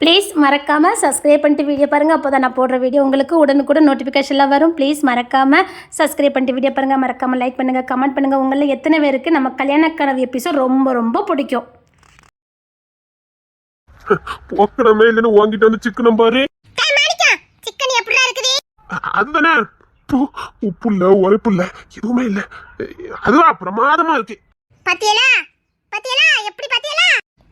Please மறக்காமல் subscribe பண்ணிட்டு video பாருங்கள். அப்போ தான் நான் போடுற வீடியோ உங்களுக்கு உடனுக்குடன் நோட்டிஃபிகேஷனில் வரும். ப்ளீஸ் மறக்காமல் சப்ஸ்கிரைப் பண்ணிட்டு வீடியோ பாருங்கள். மறக்காமல் லைக் பண்ணுங்கள், கமெண்ட் பண்ணுங்கள். உங்களில் எத்தனை பேருக்கு நம்ம கல்யாண கனவு எபிசோட் ரொம்ப ரொம்ப பிடிக்கும்? போக்கடமே இல்லைன்னு வாங்கிட்டு வந்து சிக்கனம் பாரு. அதுதானே உப்பு இல்ல உரைப்பு இல்ல எதுவுமே இல்ல. அதுதான் பிரமாதமா இருக்கு. பாத்தியலா பாத்தியலா எப்படி பாத்தியலா?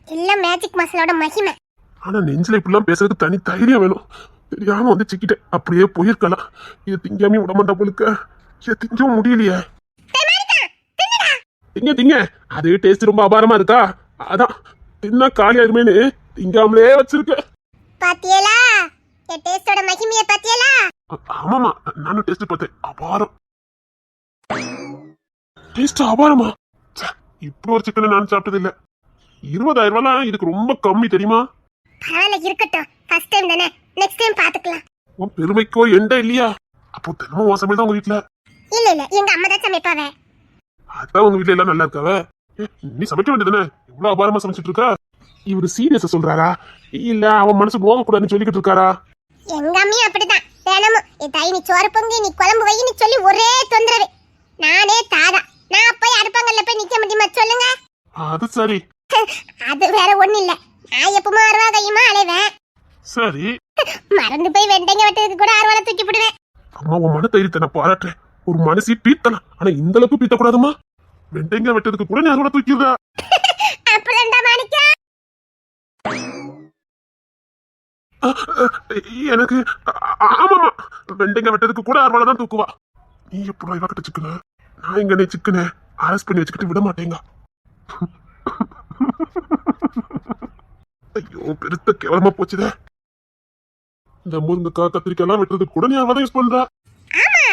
இல்ல மேஜிக் மசாலோட மகிமை. ஆனா நெஞ்சில இப்படிலாம் பேசுறதுக்கு தனி தைரியம் வேணும். தெரியாம வந்து சிக்கிட்டேன். அப்படியே போயிருக்கலாம். இது திங்காமே விடமாட்டா போலுக்க. இதை திங்கவும் முடியலையே. திங்க திங்க அது டேஸ்ட் ரொம்ப அபாரமா இருக்கா. அதான் தின்னா காலி ஆயிருமேனு திங்காமலே வச்சிருக்க. பாத்தியலா என் டேஸ்டோட மகிமையை பாத்தியலா? ஆமாமா நானும் டேஸ்ட் பார்த்தேன். அபாரம். டேஸ்ட் அபாரமா? இப்படி ஒரு சிக்கனை நான் சாப்பிட்டது இல்ல. 20,000 ரூபாய் இதுக்கு ரொம்ப கம்மி தெரியுமா? பரவாயில்ல இருக்கட்டும். ஃபர்ஸ்ட் டைம் தானே, நெக்ஸ்ட் டைம் பாத்துக்கலாம். உன் பெருமைக்கோ எண்ட இல்லையா? அப்போ தினமும் உன் சமையல் தான் உங்க வீட்டுல? இல்ல இல்ல எங்க அம்மா தான் சமைப்பாவே. அதான் உங்க வீட்டுல எல்லாம் நல்லா இருக்காவ. நீ சமைக்க வேண்டியதுதானே? இவ்வளவு அபாரமா சமைச்சிட்டு இருக்கா. இவரு சீரியஸா சொல்றாரா இல்ல அவன் மனசு நோக கூடாதுன்னு சொல்லிக்கிட்டு இருக்காரா? எங்க அம்மியும் அப்படிதான். தினமும் தாய் நீ சோறு பொங்கி நீ குழம்பு வையின்னு சொல்லி ஒரே தொந்தரவு. நானே தாதா நான் போய் அடுப்பாங்கல்ல போய் நிக்க முடியுமா சொல்லுங்க? அது சரி. அது வேற ஒண்ணு இல்ல. நான் எப்பவுமே அருவா கையுமா அலைவேன். சரி மறந்து போய் வெண்டைங்க வெட்டதுக்கு கூட அருவால தூக்கி போடுவேன். அம்மா உன் மன தைரியத்தை நான் பாராட்டுறேன். ஒரு மனசி பீத்தலாம். ஆனா இந்த அளவுக்கு பீத்த கூடாதுமா. வெண்டைங்க வெட்டதுக்கு கூட நீ அருவால தூக்கிடுறா. அப்படின்டா மாணிக்கா. எனக்கு ஆமாமா வெண்டைங்க வெட்டதுக்கு கூட அருவால தான் தூக்குவா. நீ எப்படி இவக்கிட்ட சிக்கன? நான் இங்க நீ சிக்கன அரெஸ்ட் பண்ணி வச்சுக்கிட்டு விட மாட்டேங்க. ஐயோ பெருத்த கேவலமா போச்சுதே. இந்த முருங்கக்காய் கத்திரிக்காய் எல்லாம் வெட்டுறதுக்கு கூட நீ அருவா யூஸ் பண்றா. ஆமா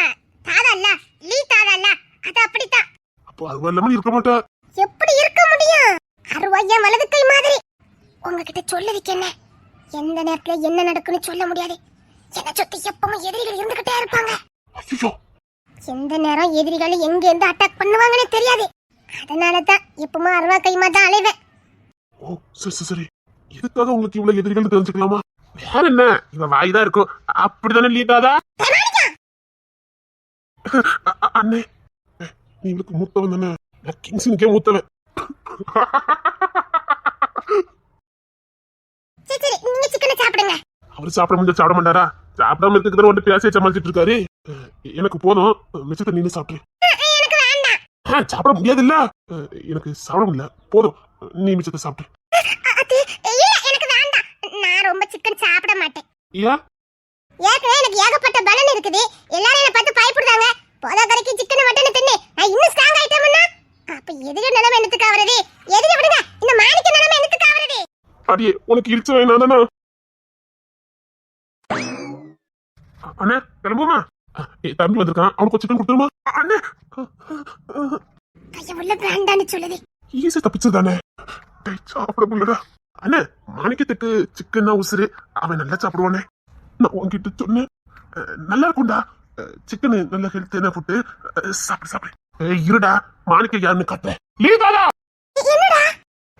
தாதா இல்ல லீ தாதா இல்ல அது அப்படிதான். அப்போ அருவா இல்லாம இருக்க மாட்டா. எப்படி இருக்க முடியும்? அருவாயா வலது கை மாதிரி. உங்ககிட்ட சொல்லதுக்கு என்ன? எந்த நேரத்துல என்ன நடக்குன்னு சொல்ல முடியாது. என்ன சுத்தி எப்பவும் எதிரிகள் இருந்துகிட்டே இருப்பாங்க. ஐயோ எந்த நேரம் எதிரிகள் எங்க இருந்து அட்டாக் பண்ணுவாங்கன்னு தெரியாது. அதனாலதான் எப்பவுமே அருவா கைமா தான் அலைவேன். ஓ சரி சரி. எதுக்காக உங்களுக்கு இவ்வளவு எதிரிகள் தெரிஞ்சுக்கலாமா? வேற என்ன இவ வாய்தான் இருக்கும். அப்படித்தானே லீதாதா? அண்ணே நீ இவளுக்கு மூத்தவன் தானே? நான் கிங்ஸனுக்கே மூத்தவன். சரி சரி நீங்க சிக்கனை சாப்பிடுங்க. அவரு சாப்பிட முடிஞ்சா சாப்பிட மாட்டாரா? சாப்பிடாம இருக்கிறத வந்து பேச சமாளிச்சிட்டு இருக்காரு. எனக்கு போதும். மிச்சத்தை நீனே சாப்பிட்டு. எனக்கு வேண்டாம். சாப்பிட முடியாது இல்ல. எனக்கு சாப்பிட முடியல. போதும் நீ மிச்சத்தை சாப்பிட்டு. இல்ல எனக்கு வேண்டாம். நான் ரொம்ப சிக்கன் சாப்பிட மாட்டேன். ஏன்? ஏற்கனவே எனக்கு ஏகப்பட்ட பலன் இருக்குது. எல்லாரும் என்ன பார்த்து பயப்படுறாங்க. போதா கரைக்கு சிக்கன் மட்டன் தின்னு நான் இன்னும் ஸ்ட்ராங் ஆயிட்டேன்னா அப்ப எதிரி நிலைமை என்னத்துக்கு ஆவறது? எதிரி விடுங்க. இந்த மாணிக்க நிலைமை என்னத்துக்கு ஆவறது? அடியே உனக்கு இடிச்ச வேணாதானா? அண்ணே கிளம்புமா? தம்பி வந்திருக்கான். அவனுக்கு சிக்கன் கொடுத்துருமா? அண்ணே கைய உள்ள வேண்டான்னு சொல்லுது. ஈஸி தப்பிச்சதானே. சாப்பிட முடியலடா. அண்ணே மாணிக்கத்துக்கு சிக்கன்னா உசுரு. அவன் நல்லா சாப்பிடுவானே. நான் உன்கிட்ட சொன்னேன். நல்லா இருக்கும்டா சிக்கனு. நல்ல ஹெல்த்தியான ஃபுட்டு. சாப்பிடு சாப்பிடு. இருடா மாணிக்க யாருன்னு காட்டுறேன். லீதாதா என்னடா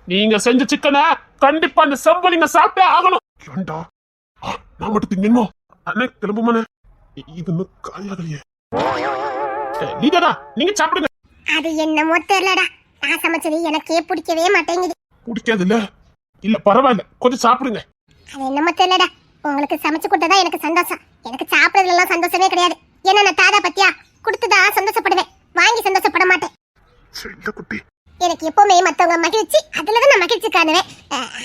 நீங்க செஞ்ச சிக்கனை கண்டிப்பா அந்த செம்பலிங்க சாப்பிட்டே ஆகணும். ஏண்டா நான் மட்டும் திங்கணுமோ? அண்ணே கிளம்புமானே. இது இன்னும் காயாகலையே. லீதாதா நீங்க சாப்பிடுங்க. அது என்னமோ தெரியலடா. நான் சமைச்சது எனக்கே பிடிக்கவே மாட்டேங்குது. பிடிக்காது இல்ல? இல்ல பரவாயில்ல கொஞ்சம் சாப்பிடுங்க. அது என்னமோ தெரியலடா. உங்களுக்கு சமைச்சு கொடுத்ததா எனக்கு சந்தோஷம். எனக்கு சாப்பிடறதுல எல்லாம் சந்தோஷமே கிடையாது. ஏன்னா நான் தாதா பத்தியா கொடுத்ததா சந்தோஷப்படுவேன். வாங்கி சந்தோஷப்பட மாட்டேன். செல்ல குட்டி எனக்கு எப்பவுமே மத்தவங்க மகிழ்ச்சி அதுலதான் நான் மகிழ்ச்சி காணுவேன்.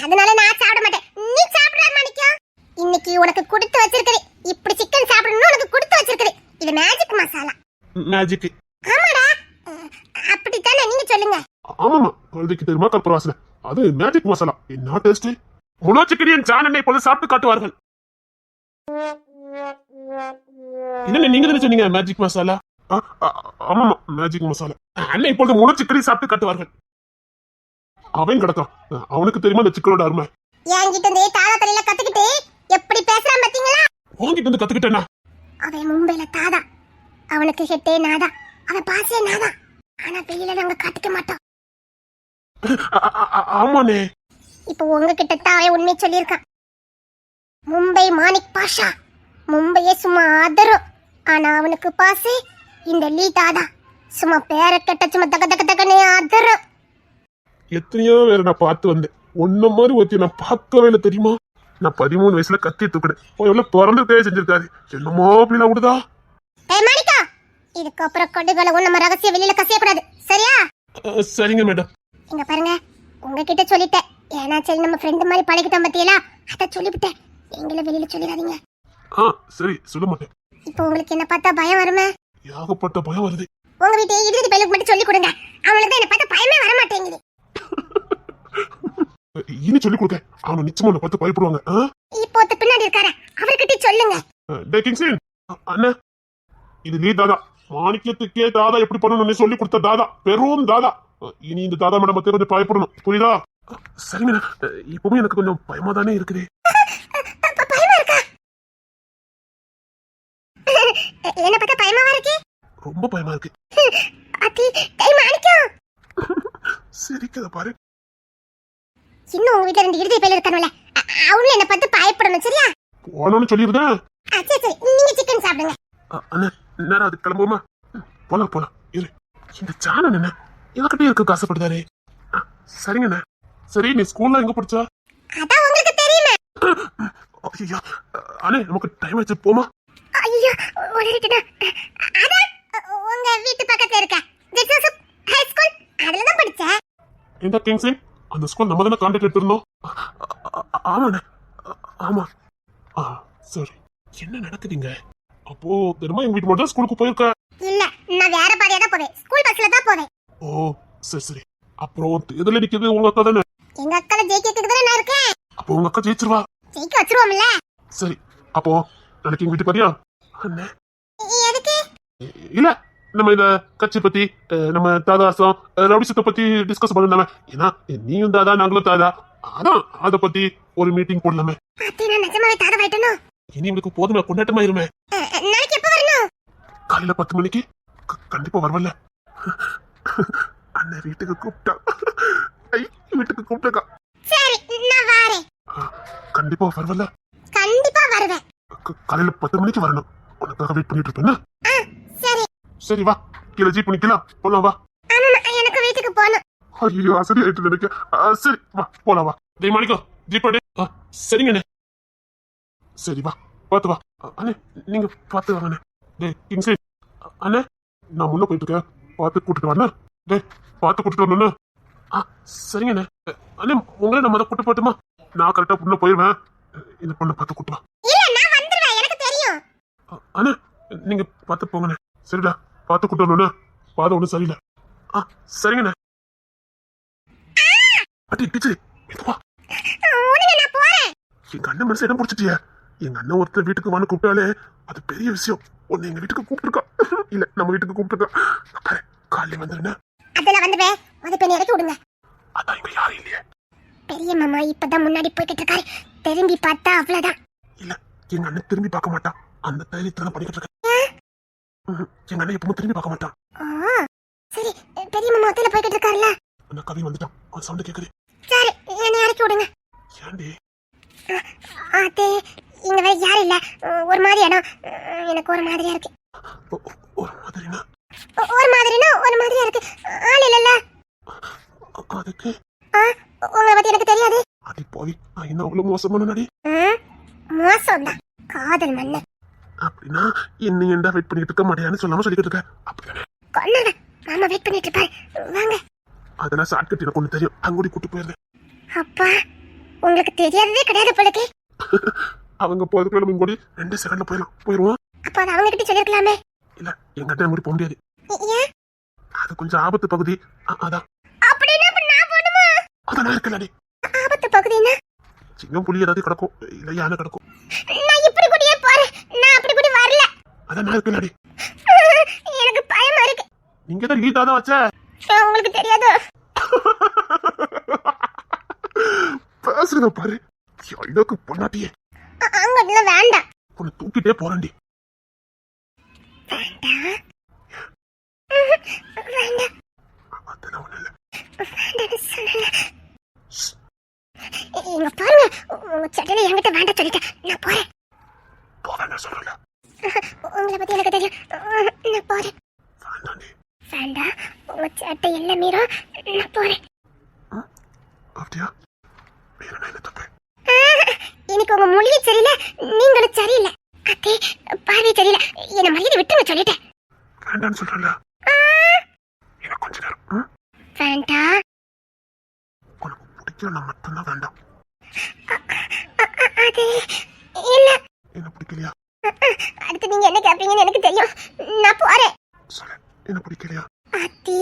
அதனால நான் சாப்பிட மாட்டேன். நீ சாப்பிடுற மாணிக்கம். இன்னைக்கு உனக்கு கொடுத்து வச்சிருக்குது. இப்படி சிக்கன் சாப்பிடணும்னு உனக்கு கொடுத்து வச்சிருக்குது. இது மேஜிக் மசாலா. மேஜிக்? ஆமாடா அப்படித்தானே நீங்க சொல்லுங்க. ஆமாமா குழந்தைக்கு தெரியுமா கற்பூர வாசனை. அது மேஜிக் மசாலா. என்ன டேஸ்ட். முழு சிக்கன் சாணனை இப்போது சாப்பிட்டு காட்டுவார்கள். என்ன நீங்க தானே சொன்னீங்க மேஜிக் மசாலா? ஆமாமா மேஜிக் மசாலா. அண்ணன் இப்பொழுது முழு சிக்கனை சாப்பிட்டு காட்டுவார்கள். அவன் கிடக்கான். அவனுக்கு தெரியுமா இந்த சிக்கனோட அருமை. என்கிட்ட இந்த தாதா தலையில கத்துக்கிட்டு எப்படி பேசுறான் பாத்தீங்களா? உன்கிட்ட இருந்து கத்துக்கிட்டேனா? அவன் மும்பைல தாதா. அவனுக்கு ஹெட்டே நாதா. அவன் பாசே நாதா. ஆனா வெளியில நாங்க காட்டிக்க மாட்டோம். ஆமாண்ணே. இப்போ உங்ககிட்ட தான் அவன் உண்மை சொல்லியிருக்கான். மும்பை மாணிக் பாஷா மும்பையே சும்மா அதரும். ஆனா அவனுக்கு பாசு இந்த லீதா தான். சும்மா பேர கெட்ட சும்மா தக்க தக்க தக்கனே அதரும். எத்தனையோ வேற நான் பார்த்து வந்தேன். ஒன்ன மாதிரி ஒருத்தி நான் பார்க்கவே இல்லை தெரியுமா? நான் 13 வயசுல கத்தி தூக்கினேன். எவ்வளவு பிறந்திருக்கவே செஞ்சிருக்காரு. என்னமோ அப்படிலாம் விடுதா? ஏய் மாணிக்கா, இதுக்கப்புறம் கொண்டுகளை நம்ம ரகசிய வெளியில கசியக்கூடாது, சரியா? சரிங்க மேடம். இங்க பாருங்க, உங்ககிட்ட சொல்லிட்டேன். ஏன்னா சரி நம்ம ஃப்ரெண்டு மாதிரி பழகிட்டோம் பத்தியலா, அத சொல்லிவிட்டேன். எங்களை வெளியில சொல்லிடாதீங்க. சரி சொல்ல மாட்டேன். இப்போ உங்களுக்கு என்ன பார்த்தா பயம் வருமே? ஏகப்பட்ட பயம் வருது. உங்க வீட்டு இறுதி பையலுக்கு மட்டும் சொல்லி கொடுங்க. அவங்களுக்கு என்ன பார்த்தா பயமே வர மாட்டேங்குது. இனி சொல்லி கொடுக்க அவனை நிச்சயமா உன்னை பார்த்து பயப்படுவாங்க. இப்போ பின்னாடி இருக்காரு, அவர்கிட்ட சொல்லுங்க. டேய் கிங்ஸ்லின், அண்ணா இது நீ தாதா. மாணிக்கத்துக்கே தாதா எப்படி பண்ணணும்னு சொல்லி கொடுத்த தாதா, பெரும் தாதா. இனி இந்த தாதா மேடம் பத்தி கொஞ்சம் பயப்படணும், புரியுதா? சரிங்க, இப்பவும் எனக்கு கொஞ்சம் பயமா தானே இருக்குது. பயமா இருக்கா? என்ன பார்த்தா பயமாவா இருக்கு? ரொம்ப பயமா இருக்கு. அத்தி டேய் மாணிக்கம், சரிக்கத பாரு. இன்னும் உங்க வீட்ல 2 இறுதி பையல் இருக்கானல, அவங்கள என்ன பார்த்து பயப்படணும், சரியா? போனோம்னு சொல்லிருந்தேன். சரி நீங்க சிக்கன் சாப்பிடுங்க. அண்ணா நேரம் அது கிளம்புமா? போலாம் இரு. இந்த சாணன் என்ன இவக்கிட்டே இருக்க காசுப்படுதாரு. சரிங்கண்ணா. சரி நீ ஸ்கூல்ல எங்க படிச்சா? அதான் உங்களுக்கு தெரியுமே. ஐயா அண்ணே நமக்கு டைம் ஆச்சு, போமா? ஐயோ ஓடிட்டடா. அதான் உங்க வீட்டு பக்கத்துல இருக்க ஜெக்ஸஸ் ஹை ஸ்கூல், அதுல தான் படிச்சேன். இந்த கிங்ஸ்லின், அந்த ஸ்கூல் நம்ம தானே கான்டாக்ட் எடுத்திருந்தோம். ஆமாண்ணே, ஆமா. சரி என்ன நடக்குதுங்க? அப்போ திரும்ப எங்க வீட்டு மட்டும் ஸ்கூலுக்கு போயிருக்க? இல்ல, நான் வேற பாதையா தான் போவேன். ஸ்கூல் பஸ்ல தான் போவேன். ஓ சரி. அப்புறம் தேர்தல் நிக்கிறது உங்க அக்கா தானே? எங்க அக்கால ஜெயிக்கிறதுக்கு தானே நான் இருக்கேன். அப்போ உங்க அக்கா ஜெயிச்சிருவா? ஜெயிக்க வச்சிருவோம்ல. சரி அப்போ நாளைக்கு எங்க வீட்டுக்கு வரியா? அண்ணே எதுக்கு? இல்ல நம்ம இந்த கட்சி பத்தி, நம்ம தாதாசம் ரவுடிசத்தை பத்தி டிஸ்கஸ் பண்ணலாமே. ஏன்னா நீயும் தாதா நாங்களும் தாதா, அதான் அத பத்தி ஒரு மீட்டிங் போடலாமே. அத்தி நான் நிஜமாவே தாதா ஆயிட்டேனோ? இனி உங்களுக்கு போதுமே, கொண்டாட்டமா இருமே. நாளைக்கு எப்ப வரணும்? காலையில 10 மணிக்கு. கண்டிப்பா வரவல்ல? அண்ணன் வீட்டுக்கு கூப்பிட்டா. வீட்டுக்கு கூப்பிட்டா. சரி நான் வரேன். கண்டிப்பா வரவல்ல? கண்டிப்பா வருவேன். காலையில 10 மணிக்கு வரணும். உனக்காக வெயிட் பண்ணிட்டு இருப்பேன். சரி சரி வா, கீழே ஜீப் பண்ணிக்கலாம், போலாம் வா. ஆமா எனக்கு வீட்டுக்கு போகணும். ஐயோ அசதி ஆயிட்டு நினைக்க. சரி வா போலாம் வா. டேய் மாணிக்கம் ஜீப் அடி. சரிங்கண்ணே. சரி வா பார்த்து வா. அண்ணே நீங்க பார்த்து வாங்கண்ணே. டேய் கிங்ஸ்லி அண்ணே, நான் முன்ன போயிட்டு இருக்கேன், பார்த்து கூட்டிட்டு வாண்ணே. டேய் பார்த்து கூட்டிட்டு வரணுண்ணே. சரிங்கண்ணே. அண்ணே உங்களை நம்ம அதை கூட்டு போட்டுமா? நான் கரெக்டா முன்ன போயிடுவேன். இந்த பொண்ணை பார்த்து கூட்டு வா. இல்ல நான் வந்துருவேன், எனக்கு தெரியும். அண்ணே நீங்க பார்த்து போங்கண்ணே. சரிடா பார்த்து கூட்டு வரணுண்ணே. பாதை ஒன்றும் சரியில்லை. சரிங்கண்ணே. அடி டீச்சர் இதுவா? நான் போறேன். எங்க அண்ணன் மனசு இடம் பிடிச்சிட்டிய. எங்க அண்ணன் ஒருத்தர் வீட்டுக்கு வந்து கூப்பிட்டாலே அது பெரிய விஷயம். உன்னை எங்க வீட்டுக்கு கூப்பிட்டுருக்கா. இல்ல நம்ம வீட்டுக்கு கூப்பிட்டுருக்கா. காலையில வந்துருண்ணே. அதெல்லாம் வந்துடுவேன். அது பெண்ணை இறக்கி விடுங்க. அதான் இங்க யாரும் இல்லையே. பெரிய மாமா இப்பதான் முன்னாடி போய்கிட்டு இருக்காரு. திரும்பி பார்த்தா அவ்வளவுதான். இல்ல எங்க அண்ணன் திரும்பி பார்க்க மாட்டான். அந்த தைரியத்துல தான் பண்ணிக்கிட்டு இருக்கேன். எங்க அண்ணன் எப்பவும் திரும்பி பார்க்க மாட்டான். சரி பெரிய மாமா ஒத்தையில போய்கிட்டு இருக்காருல்ல, அந்த கவி வந்துட்டான். அவன் சவுண்ட் கேக்குது. சரி என்னை இறக்கி விடுங்க. ஏண்டி? அது இங்க வேற யாரும் இல்ல. ஒரு மாதிரி இடம் எனக்கு ஒரு மாதிரியா இருக்கு. ஒரு மாதிரினா? ஒரு மாதிரியா இருக்கு. ஆள் இல்லல்ல. அதுக்கு உங்களை பத்தி எனக்கு தெரியாது. அடி போய் நான் என்ன அவ்வளவு மோசமான நடி? மோசம் தான், காதல் மண்ணு. அப்படின்னா இன்னும் ஏன்டா வெயிட் பண்ணிட்டு இருக்க மாட்டியான்னு சொல்லாம சொல்லிக்கிட்டு இருக்க? அப்படிதானே? கொண்டாங்க மாமா வெயிட் பண்ணிட்டு இருப்பாரு. வாங்க. அதெல்லாம் ஷார்ட்கட் எனக்கு ஒண்ணு தெரியும். அங்கூடி கூட்டு போயிருந்தேன். அப்பா உங்களுக்கு தெரியாததே கிடையாது போலக்கு. அவங்க போறதுக்குள்ள நம்ம இங்கோடி 2 செகண்ட்ல போயிருவோம். அப்ப அது அவங்க கிட்ட சொல்லிருக்கலாமே. இல்ல எங்க அண்ணன் அங்கூடி போக முடியாது. ஏன்? அது கொஞ்சம் ஆபத்து பகுதி. அதான் அப்படின்னா நான் போடுமா? அதான் நான் இருக்கலடி. ஆபத்து பகுதினா சின்ன புலி ஏதாவது கிடக்கும், இல்ல யானை கிடக்கும். நான் இப்படி கூடயே போறேன். நான் அப்படி கூட வரல. அதான் நான் இருக்கலடி. எனக்கு பயமா இருக்கு. நீங்க தான் லீதா தான் வச்ச. உங்களுக்கு தெரியாது. பேசுறத பாரு. இதற்கு பொண்ணாட்டியே. அங்கட்ல வேண்டாம். உன்னை தூக்கிட்டே போறேன்டி. வேண்டாம். அதெல்லாம் ஒண்ணு இல்ல. வேண்டாம்னு சொன்னல. இங்க பாருங்க, உங்க சட்டையில என்கிட்ட வேண்டாம் சொல்லிட்டேன். நான் போறேன். போவேன் சொல்றல. உங்களை பத்தி எனக்கு தெரியும். நான் போறேன். வேண்டாண்டி. வேண்டாம், உங்க சட்டை எல்லாம் மீறும். நான் போறேன். அப்படியா? வேற என்ன தப்பு? எனக்கு உங்க மொழியே சரியில்லை, நீங்களும் சரியில்லை. அத்தே, பார்வை சரியில்லை. என்ன மரியாதை விட்டுங்க சொல்லிட்டேன். வேண்டான்னு சொல்றல. எனக்கு கொஞ்ச நேரம். வேண்டாம். உனக்கு பிடிக்கலன்னா மட்டும்தான் வேண்டாம். அது இல்ல. என்ன பிடிக்கலையா? அடுத்து நீங்க என்ன கேட்பீங்கன்னு எனக்கு தெரியும். நான் போறேன். சொல்லு, என்ன பிடிக்கலையா? அத்தி,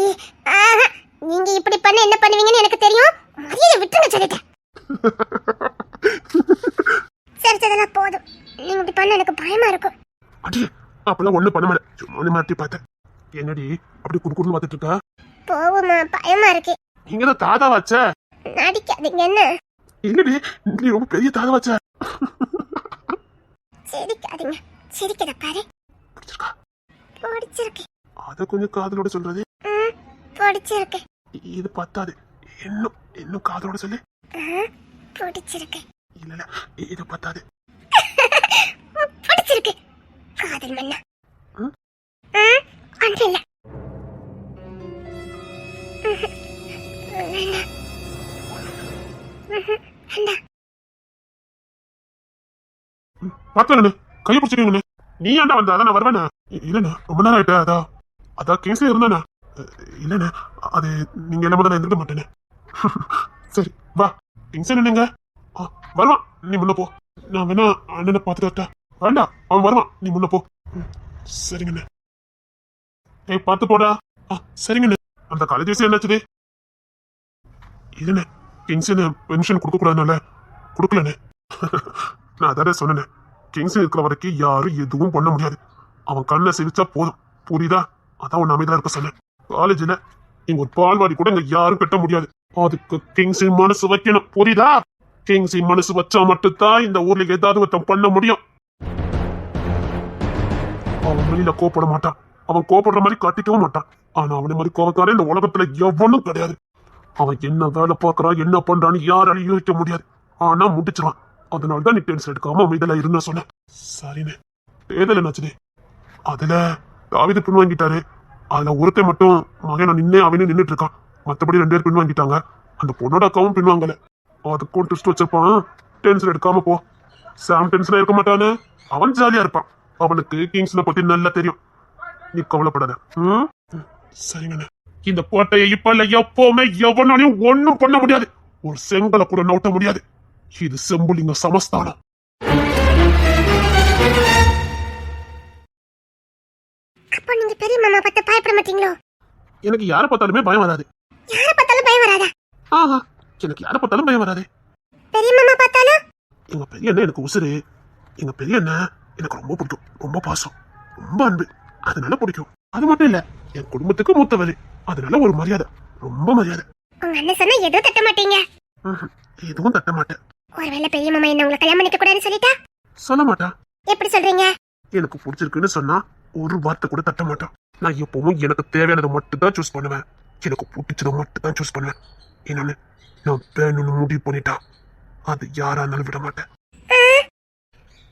நீங்க இப்படி பண்ண என்ன பண்ணுவீங்கன்னு எனக்கு தெரியும். மரியாதை விட்டுங்க சொல்லிட்டேன். சரி, அதெல்லாம் போதும். நீங்க இப்படி பண்ண எனக்கு பயமா இருக்கும். அடி, அப்பெல்லாம் ஒண்ணு பண்ண மாட்டேன். சும்மா மாட்டி பார்த்தேன். என்னடி அப்படி குறுக்குறுன்னு பார்த்துட்டு இருக்கா? போவுமா, பயமா இருக்கு. நீங்க தான் தாதா வச்ச. நடிக்காதீங்க. என்ன இல்லடி, நீ ரொம்ப பெரிய தாதா வச்ச. சிரிக்காதீங்க. சிரிக்கத பாரு. பிடிச்சிருக்கா? பிடிச்சிருக்கு. அத கொஞ்சம் காதலோட சொல்றது. பிடிச்சிருக்கு. இது பத்தாது. இன்னும் காதலோட சொல்லு. பிடிச்சிருக்கு. இல்ல, இது பத்தாது. பிடிச்சிருக்கு. காதல் மன்னா. அன்று இல்ல. பார்த்தேன், கையை பிடிச்சிருக்கீங்க. நீ ஏன்டா வந்த? அதான் நான் வருவேண்ணா. இல்லண்ணா, ரொம்ப நேரம் ஆயிட்டா. அதான் கேஸ்ல இருந்தானே. இல்லண்ணா, அது நீங்க என்ன நான் இருந்துக்க மாட்டேன்னு. சரி வா. கிங்ஸன் என்னங்க? வருவான், நீ முன்ன போ. நான் வேணா அண்ணனை பார்த்துட்டு வரட்டா? வேண்டாம், அவன் வருவான், நீ முன்ன போ. சரிங்கண்ணே. ஏய், பார்த்து போடா. சரிங்கண்ணே. அந்த காலேஜ் விஷயம் என்னாச்சுது? இல்லண்ணே, கிங்ஸன் பென்ஷன் கொடுக்க கூடாதுனால கொடுக்கலண்ணே. நான் அதான் சொன்னேன், கிங்ஸன் இருக்கிற வரைக்கும் யாரும் எதுவும் பண்ண முடியாது. அவன் கண்ணை சிரிச்சா போதும், புரியுதா? அதான் உன் அமைதியா இருக்க சொன்னேன். காலேஜ்ல இங்க ஒரு பால்வாடி கூட இங்க யாரும் கட்ட முடியாது. அதுக்கு கிங்ஸின் மனசு வைக்கணும், புரியுதா? கிங்ஸின் மனசு வச்சா மட்டும்தான் இந்த ஊர்ல ஏதாவது ஒருத்தன் பண்ண முடியும். அவன் வெளியில கோப்பட மாட்டான், அவன் கோப்படுற மாதிரி காட்டிக்கவும் மாட்டான். ஆனா அவனை மாதிரி கோபக்காரன் இந்த உலகத்துல எவனும் கிடையாது. அவன் என்ன வேலை பார்க்கறான், என்ன பண்றான்னு யாராலையும் யோசிக்க முடியாது. ஆனா முடிச்சிருவான். அதனாலதான் நீ டென்ஷன் எடுக்காம அமைதியில இருந்தா சொன்ன. சரிண்ணே. தேர்தல் என்னாச்சுது? அதுல தாவீது பின் வாங்கிட்டாரு. அதுல ஒருத்தன் மட்டும் மகன் நின்னே அவனே நின்றுட்டு இருக்கான். மத்தபடி 2 பேர் பின் வாங்கிட்டாங்க. அந்த பொண்ணோட அக்காவும் பின் வாங்கல. அதுக்கும் ட்விஸ்ட் வச்சிருப்பான். டென்ஷன் எடுக்காம போ. சாம் டென்ஷனா இருக்க மாட்டானு, அவன் ஜாலியா இருப்பான். அவனுக்கு கிங்ஸ்ல பத்தி நல்லா தெரியும். நீ கவலைப்படாத. சரிங்கண்ணே. இந்த கோட்டையை இப்ப இல்ல எப்பவுமே எவனாலையும் ஒண்ணும் பண்ண முடியாது. ஒரு செங்கலை கூட நோட்ட முடியாது. இது செம்புலிங்க சமஸ்தானம். அப்போ நீங்க பெரிய மாமா பார்த்து பயப்பட மாட்டீங்களோ? எனக்கு யாரை பார்த்தாலுமே பயம் வராது. யாரை பார்த்தாலும் பயம் வராதா? ஆஹா, எனக்கு யாரை பார்த்தாலும் பயம் வராது. பெரிய மாமா பார்த்தாலும்? எங்க பெரிய அண்ணன் எனக்கு உசுரு. எங்க பெரிய அண்ணன் எனக்கு ரொம்ப பிடிக்கும். ரொம்ப பாசம், ரொம்ப அன்பு. அதனால பிடிக்கும். அது மட்டும் இல்ல, என் குடும்பத்துக்கு மூத்தவர். அதனால ஒரு மரியாதை, ரொம்ப மரியாதை. உங்க அண்ணன் சொன்னா எதுவும் தட்ட மாட்டீங்க? எதுவும் தட்ட மாட்டேன். ஒருவேளை பெரிய மாமா என்ன உங்களை கல்யாணம் பண்ணிக்க கூடாதுன்னு சொல்லிட்டா? சொல்ல மாட்டான். எப்படி சொல்றீங்க? எனக்கு பிடிச்சிருக்குன்னு சொன்னா ஒரு வார்த்தை கூட தட்ட மாட்டான். நான் எப்பவும் எனக்கு தேவையானதை மட்டும் தான் சூஸ் பண்ணுவேன். எனக்கு பிடிச்சதை மட்டும் தான் சூஸ் பண்ணுவேன். என்னன்னு நான் வேணும்னு முடிவு பண்ணிட்டான், அது யாரா இருந்தாலும் விட மாட்டேன்.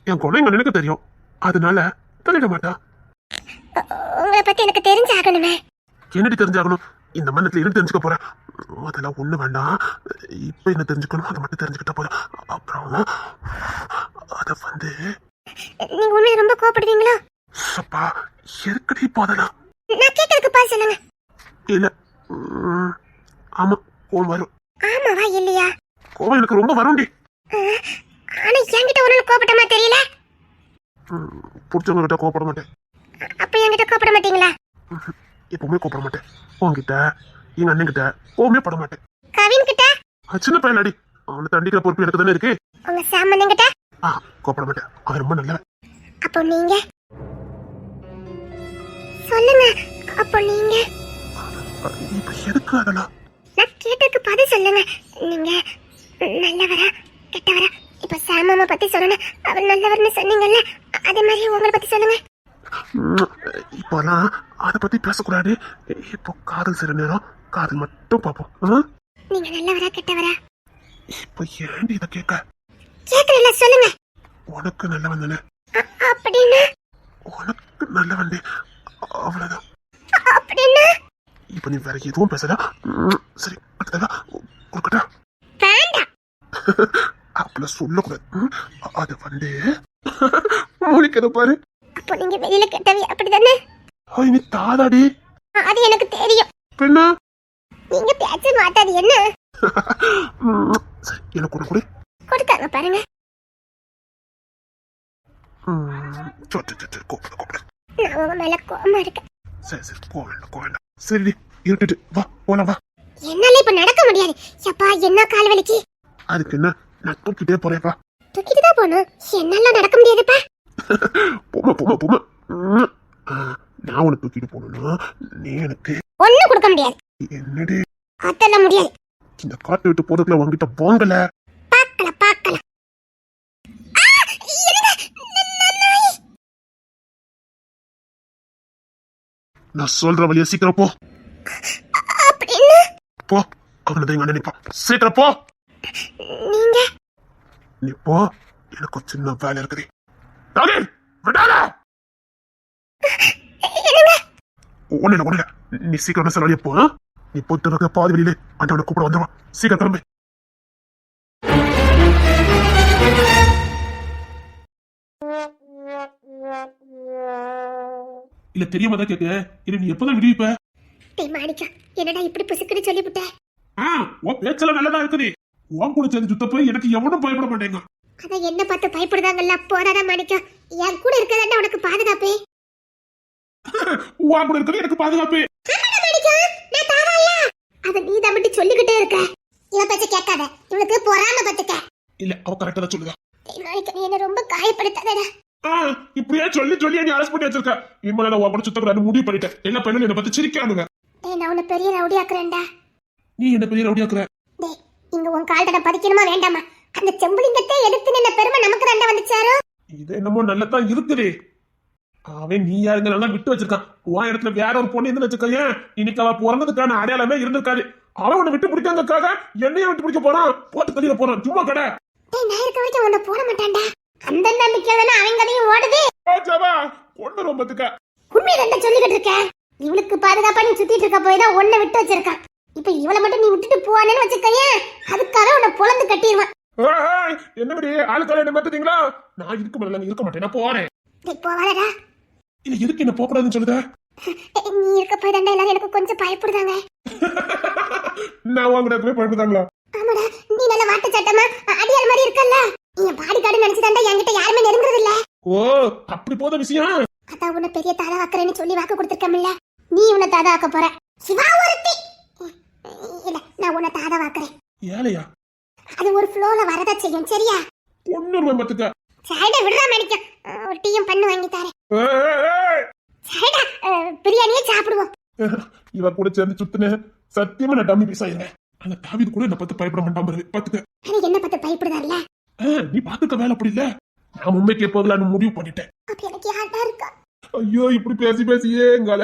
என் குழந்தை எங்க எனக்கு தெரியும், அதனால தள்ளிட மாட்டான். உங்களை பத்தி எனக்கு தெரிஞ்சாகணுமே. என்னடி தெரிஞ்சாகணும்? இந்த மன்னத்துல என்ன தெரிஞ்சுக்க போறேன்? அதெல்லாம் ஒண்ணு வேண்டாம். இப்ப என்ன தெரிஞ்சுக்கணும் அதை மட்டும் தெரிஞ்சுக்கிட்டா போதும். அப்புறம் அத வந்து நீங்க உண்மையை ரொம்ப கோபப்படுவீங்களோ? அப்பா, எதுக்கடி இப்போ அதெல்லாம்? நான் கேட்கறதுக்கு பாரு சொல்லுங்க. இல்ல, ஆமா, கோவம் வரும். ஆமாவா இல்லையா? கோவம் எனக்கு ரொம்ப வரும்டி. ஆனா என்கிட்ட ஒரு நாள் கோபப்பட்ட மாதிரி தெரியல. பிடிச்சவங்க கிட்ட கோவப்பட மாட்டேன். அப்ப என்கிட்ட கோபப்பட மாட்டீங்களா? எப்பவுமே கோவப்பட மாட்டேன். உன்கிட்ட, எங்க அண்ணன் கிட்ட கோவமே பட மாட்டேன். கவின் கிட்ட? சின்ன பையனாடி, அவனை தண்டிக்கிற பொறுப்பு எனக்கு தானே இருக்கு. உங்க சாமண்ணன் கிட்ட? கோவப்பட மாட்டேன். அவன் ரொம்ப நல்லவன். அப்போ நீங்க சொல்லுங்க. அப்போ நீங்க இப்ப எதுக்கு அதெல்லாம்? நான் கேட்டதுக்கு பதில் சொல்லுங்க. நீங்க நல்லவரா கெட்டவரா? இப்ப சாமாமா பத்தி சொல்லணும், அவர் நல்லவர்னு சொன்னீங்கல்ல, அதே மாதிரி உங்களை பத்தி சொல்லுங்க. இப்பெல்லாம் அத பத்தி பேசக்கூடாது. இப்போ காதல் சில நேரம் காதல் மட்டும் பார்ப்போம். நீங்க நல்லவரா கெட்டவரா? இப்ப ஏன்டி இத கேட்க? கேக்குறல சொல்லுங்க. உனக்கு நல்லவன் தானே? அப்படின்னா உனக்கு நல்லவன் அவ்வளவுதான். அப்படின்னா இப்ப நீ வேற எதுவும் பேசல. சரி அடுத்ததா கொடுக்கட்டா? வேண்டாம். அப்பல சொல்லக்கூடாது. அது வந்து மூலிக்கதை பாரு. அப்போ நீங்க வெளியில கேட்டவே அப்படிதானே? நீ தாதாடி. அது எனக்கு தெரியும். பெண்ணா நீங்க பேச மாட்டாது என்ன? சரி எனக்கு கொடு கொடு. கொடுத்தாங்க பாருங்க. கூப்பிடு கூப்பிடு. நான் உங்க மேல கோவமா இருக்கேன். சரி சரி கோவேண்டா. சரி இருட்டுட்டு வா போலாம் வா. என்னால இப்ப நடக்க முடியாது. எப்பா என்ன கால் வலிக்கு. அதுக்கு என்ன, நான் தூக்கிட்டே போறேன்ப்பா. தூக்கிட்டு தான் போகணும். என்னால நடக்க முடியாதுப்பா. போமா. நான் உனக்கு தூக்கிட்டு போகணும்னா நீ எனக்கு ஒண்ணும் கொடுக்க முடியாது. என்னடி அதெல்லாம் முடியாது. இந்த காட்டு விட்டு போறதுக்குள்ள உங்ககிட்ட போங்கல. பார்க்கலாம். நான் சொல்ற வழியா சீக்கிரம் போ. அப்படின்னு போ. அவனதான் எங்க அண்ணன் நிப்பான். சீக்கிரம் போ. நீங்க நீ போ. எனக்கு ஒரு சின்ன வேலை இருக்குது. விடாத. ஒண்ணு நீ சீக்கிரம் சொல்ல வழியா போ. நீ போட்டு இருக்க பாதி வெளியில அண்ணனை கூப்பிட வந்துருவான். சீக்கிரம் கிளம்பு. இல்ல தெரியாம தான் கேட்க. இல்ல நீ எப்பதான் விடுவிப்ப? டேய் மாணிக்கா, என்னடா இப்படி புசுக்குன்னு சொல்லிவிட்ட? உன் பேச்செல்லாம் நல்லதா இருக்குது. உன் கூட சேர்ந்து சுத்த போய் எனக்கு எவனும் பயப்பட மாட்டேங்க. அதான் என்ன பார்த்து பயப்படுதாங்கல்ல. போதாடா மாணிக்கா, என் கூட இருக்கதாண்டா உனக்கு பாதுகாப்பு. உன் கூட இருக்கிறது எனக்கு பாதுகாப்பு. அத நீ தான் மட்டும் சொல்லிக்கிட்டே இருக்க. இவ பேச்ச கேட்காத. இவனுக்கு பொறாம பத்துக்க. இல்ல அவ கரெக்டா தான் சொல்லுதா. டேய் மாணிக்கா, நீ என்ன ரொம்ப காயப்படுத்தாதடா. இப்படியே சொல்லி நீ அரெஸ்ட் பண்ணி வச்சிருக்க. இனிமேல நான் உன் கூட சுத்தக்கூடாது முடிவு பண்ணிட்டேன். எல்லா பெண்ணும் என்ன பத்தி சிரிக்கானுங்க. டேய் நான் உன்னை பெரிய ரவுடி ஆக்குறேன்டா. நீ என்ன பெரிய ரவுடி ஆக்குற? டேய் இங்க உன் கால் தடம் பதிக்கணுமா வேண்டாமா? அந்த செம்புலிங்கத்தை எடுத்து நின்ன பெருமை நமக்கு ரெண்டா வந்துச்சாரோ? இது என்னமோ நல்லதான் இருக்குது. அவன் நீ யாருங்க நல்லா விட்டு வச்சிருக்கான். உன் இடத்துல வேற ஒரு பொண்ணு இருந்து வச்சுக்கேன். இன்னைக்கு அவ பிறந்ததுக்கான அடையாளமே இருந்திருக்காது. அவன் உன்னை விட்டு பிடிக்காங்கக்காக என்னைய விட்டு பிடிக்க போறான். போட்டு கதிர போறான். சும்மா கடை. டேய் நான் இருக்க வரைக்கும் உன்னை போட மாட்டான்டா. அந்த நம்பிக்கையில தானே அவங்க கதையும் ஓடுது. பொண்ணு ரொம்பத்துக்க உண்மையை ரெண்ட சொல்லிக்கிட்டு இருக்க. இவளுக்கு பாதுகாப்பா நீ சுத்திட்டு இருக்க போய் தான் உன்னை விட்டு வச்சிருக்கான். இப்ப இவளை மட்டும் நீ விட்டுட்டு போவானேன்னு வச்சுக்கேன், அதுக்காக உன்னை பொழந்து கட்டிடுவான். என்னபடி ஆளுக்கால என்ன மாத்தீங்களா? நான் இருக்க முடியல, இருக்க மாட்டேன். நான் போறேன். டேய் போவாதடா. இல்ல எதுக்கு என்ன போக கூடாதுன்னு சொல்லுத? நீ இருக்க போய் தாண்டா எல்லாரும் எனக்கு கொஞ்சம் பயப்படுதாங்க. நான் வாங்குறதுக்கு போய் பயப்படுதாங்களா? ஆமாடா, நீ நல்ல வாட்ட சட்டமா அடியாள் மாதிரி இருக்கல்ல. நீ பாடி கார்டு நினைச்சுதாண்டா என்கிட்ட யாருமே நெருங்குறது இல்ல. ஓ அப்படி போத விஷயம். அதான் உன்னை பெரிய தாதா ஆக்குறேன்னு சொல்லி வாக்கு கொடுத்துருக்கமில்ல. நீ உன்னை தாதா ஆக்க போற. சிவா ஒருத்தி. இல்ல நான் உன்னை தாதா ஆக்குறேன். ஏலையா? அது ஒரு ஃப்ளோல வரதா செய்யும். சரியா? பொண்ணு ரொம்பத்துக்க. சரிடா விடுறா மணிக்க. ஒரு டீயும் பண்ணு வாங்கி தரேன். சரிடா பிரியாணியே சாப்பிடுவோம். இவ கூட சேர்ந்து சுத்துன சத்தியமா நான் டம்மி பீஸ் ஆயிருந்தேன். அந்த தாவிது கூட என்ன பத்தி பயப்பட மாட்டான் பாரு. பாத்துக்க. என்ன பத்தி பயப்படுதான்ல? நீ பாத்துக்க வேலை அப்படி இல்ல. நான் மும்பைக்கு போகலான்னு முடிவு பண்ணிட்டேன். அப்ப எனக்கு யாரா இருக்கா? ஐயோ இப்படி பேசியே எங்கால